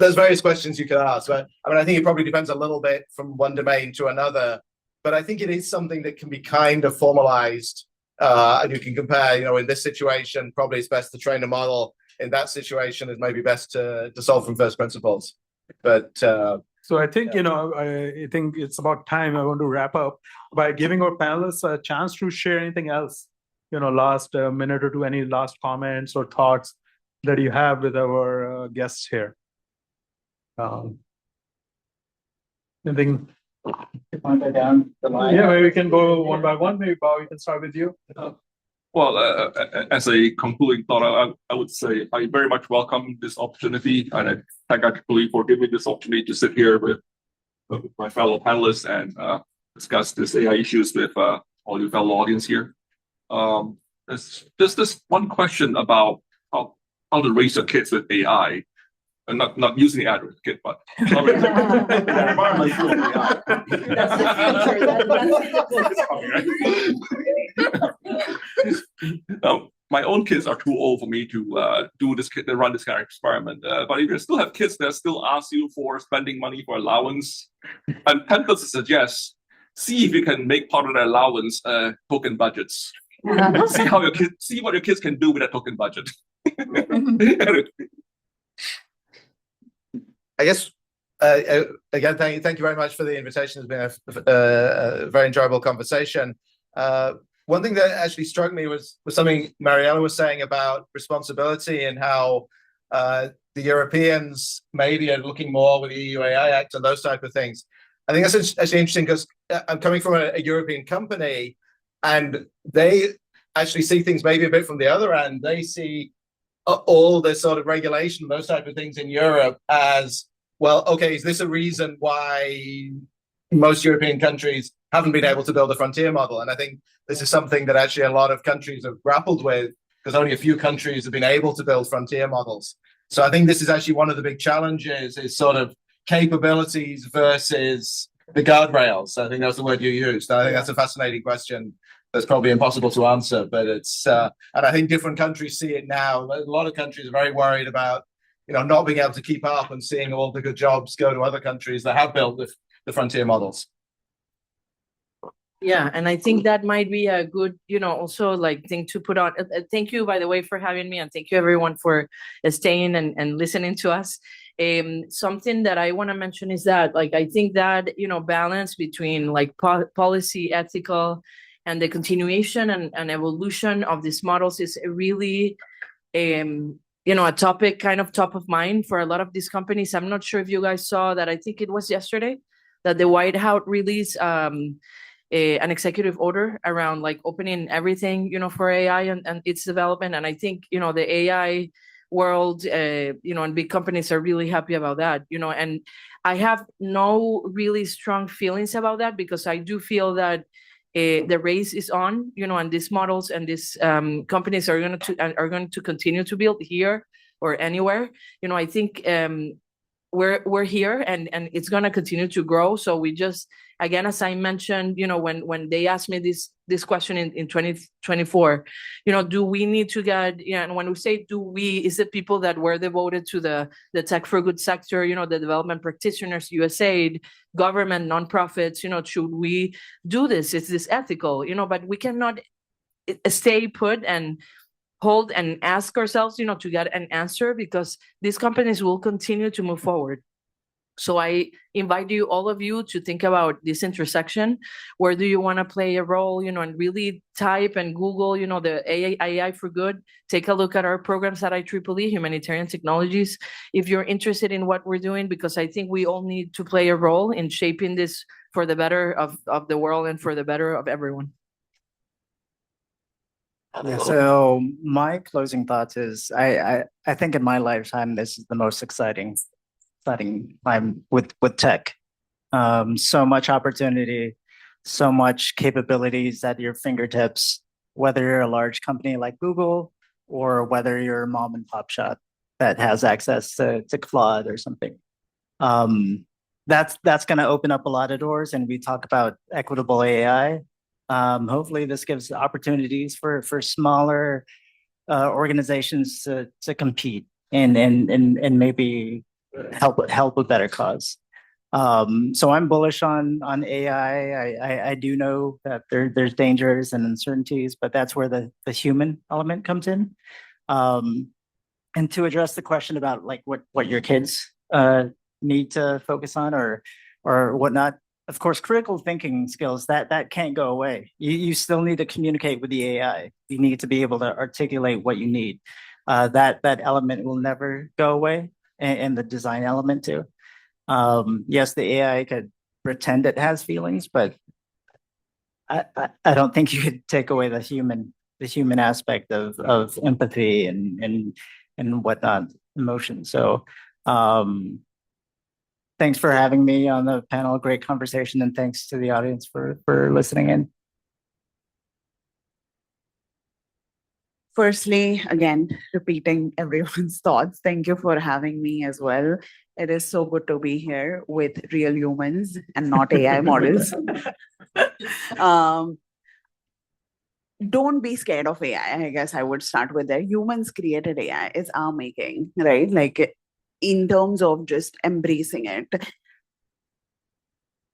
S1: there's various questions you can ask. But I think it probably depends a little bit from one domain to another. But I think it is something that can be kind of formalized. And you can compare, in this situation, probably it's best to train a model. In that situation, it's maybe best to solve from first principles. But
S3: so I think, I think it's about time. I want to wrap up by giving our panelists a chance to share anything else, last minute or two, any last comments or thoughts that you have with our guests here. Anything? Yeah, maybe we can go one by one. Maybe, Bao, we can start with you.
S4: Well, as a concluding thought, I would say I very much welcome this opportunity, and I thank IEEE for giving me this opportunity to sit here with my fellow panelists and discuss this AI issues with all your fellow audience here. There's this one question about how to raise your kids with AI. And not using the Android kit, but my own kids are too old for me to run this kind of experiment. But if you still have kids that still ask you for spending money for allowance, I'm tempted to suggest, see if you can make part of their allowance token budgets. See what your kids can do with a token budget.
S1: I guess, again, thank you very much for the invitation. It's been a very enjoyable conversation. One thing that actually struck me was something Mariella was saying about responsibility and how the Europeans maybe are looking more with the EU AI Act and those type of things. I think that's actually interesting because I'm coming from a European company, and they actually see things maybe a bit from the other end. They see all this sort of regulation, those type of things in Europe as, well, okay, is this a reason why most European countries haven't been able to build a frontier model? And I think this is something that actually a lot of countries have grappled with, because only a few countries have been able to build frontier models. So I think this is actually one of the big challenges, is sort of capabilities versus the guardrails. I think that's the word you used. I think that's a fascinating question that's probably impossible to answer, but it's and I think different countries see it now. A lot of countries are very worried about, not being able to keep up and seeing all the good jobs go to other countries that have built the frontier models.
S5: Yeah, and I think that might be a good, also like thing to put on. Thank you, by the way, for having me, and thank you everyone for staying and listening to us. Something that I want to mention is that, like, I think that, balance between like policy, ethical, and the continuation and evolution of these models is really, a topic kind of top of mind for a lot of these companies. I'm not sure if you guys saw that. I think it was yesterday that the White House released an executive order around like opening everything, for AI and its development. And I think, the AI world, and big companies are really happy about that, and I have no really strong feelings about that, because I do feel that the race is on, and these models and these companies are going to continue to build here or anywhere. I think we're here, and it's going to continue to grow. So we just, again, as I mentioned, when they asked me this question in 2024, do we need to get, and when we say do we, is it people that were devoted to the tech for good sector, the development practitioners, USAID, government, nonprofits, should we do this? Is this ethical? But we cannot stay put and hold and ask ourselves, to get an answer, because these companies will continue to move forward. So I invite you, all of you, to think about this intersection. Where do you want to play a role, and really type and Google, the AI for good. Take a look at our programs at IEEE, Humanitarian Technologies, if you're interested in what we're doing, because I think we all need to play a role in shaping this for the better of the world and for the better of everyone.
S6: Yeah, so my closing thoughts is I think in my lifetime, this is the most exciting time with tech. So much opportunity, so much capabilities at your fingertips, whether you're a large company like Google or whether you're a mom and pop shop that has access to Claude or something. That's going to open up a lot of doors, and we talk about equitable AI. Hopefully this gives opportunities for smaller organizations to compete and maybe help a better cause. So I'm bullish on AI. I do know that there's dangers and uncertainties, but that's where the human element comes in. And to address the question about like what your kids need to focus on or whatnot, of course, critical thinking skills that can't go away. You still need to communicate with the AI. You need to be able to articulate what you need. That element will never go away, and the design element too. Yes, the AI could pretend it has feelings, but I don't think you could take away the human aspect of empathy and whatnot, emotion. So thanks for having me on the panel. Great conversation, and thanks to the audience for listening in.
S7: Firstly, again, repeating everyone's thoughts, thank you for having me as well. It is so good to be here with real humans and not AI models. Don't be scared of AI. I guess I would start with that. Humans created AI. It's our making, right? Like, in terms of just embracing it,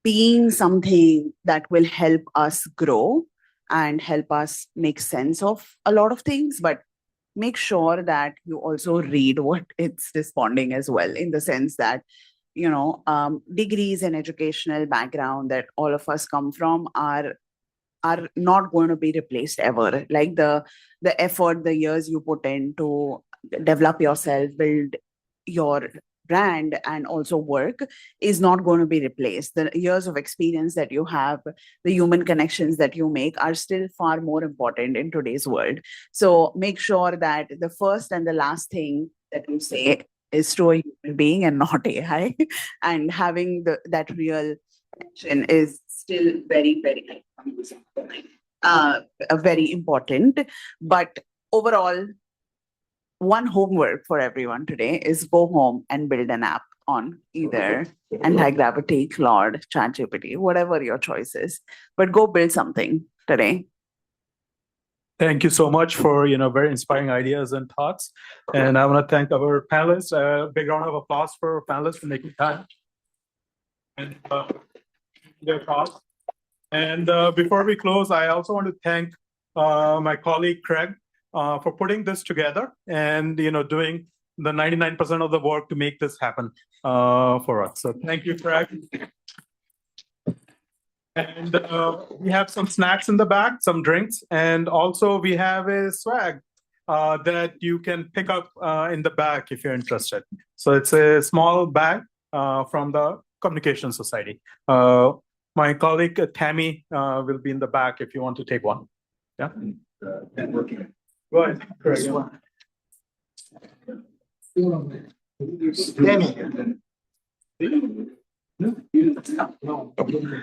S7: being something that will help us grow and help us make sense of a lot of things, but make sure that you also read what it's responding as well, in the sense that, degrees and educational background that all of us come from are not going to be replaced ever. Like the effort, the years you put in to develop yourself, build your brand, and also work is not going to be replaced. The years of experience that you have, the human connections that you make are still far more important in today's world. So make sure that the first and the last thing that you say is to a human being and not AI. And having that real connection is still very, very, very important. But overall, one homework for everyone today is go home and build an app on either anti-gravity, Claude, ChatGPT, whatever your choice is, but go build something today.
S3: Thank you so much for, very inspiring ideas and thoughts. And I want to thank our panelists. A big round of applause for panelists for making time and their thoughts. And before we close, I also want to thank my colleague Craig for putting this together and doing the 99% of the work to make this happen for us. So thank you, Craig. And we have some snacks in the back, some drinks, and also we have a swag that you can pick up in the back if you're interested. So it's a small bag from the Communication Society. My colleague Tammy will be in the back if you want to take one. Yeah.
S8: Networking.
S3: Go ahead, Craig.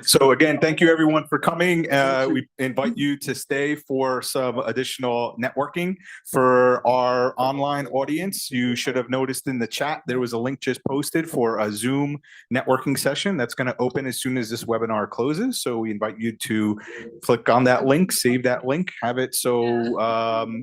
S2: So again, thank you everyone for coming. We invite you to stay for some additional networking. For our online audience, you should have noticed in the chat, there was a link just posted for a Zoom networking session that's going to open as soon as this webinar closes. So we invite you to click on that link, save that link, have it so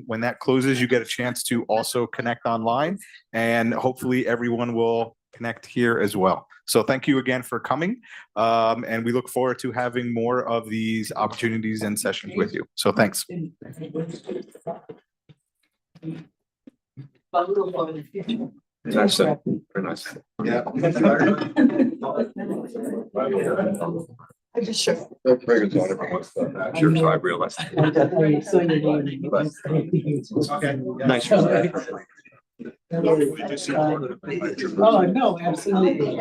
S2: when that closes, you get a chance to also connect online, and hopefully everyone will connect here as well. So thank you again for coming. And we look forward to having more of these opportunities and sessions with you. So thanks.
S9: Nice. Very nice.
S2: Yeah.
S9: Very good. Sure, so I realized. Nice.
S6: Oh, no, absolutely.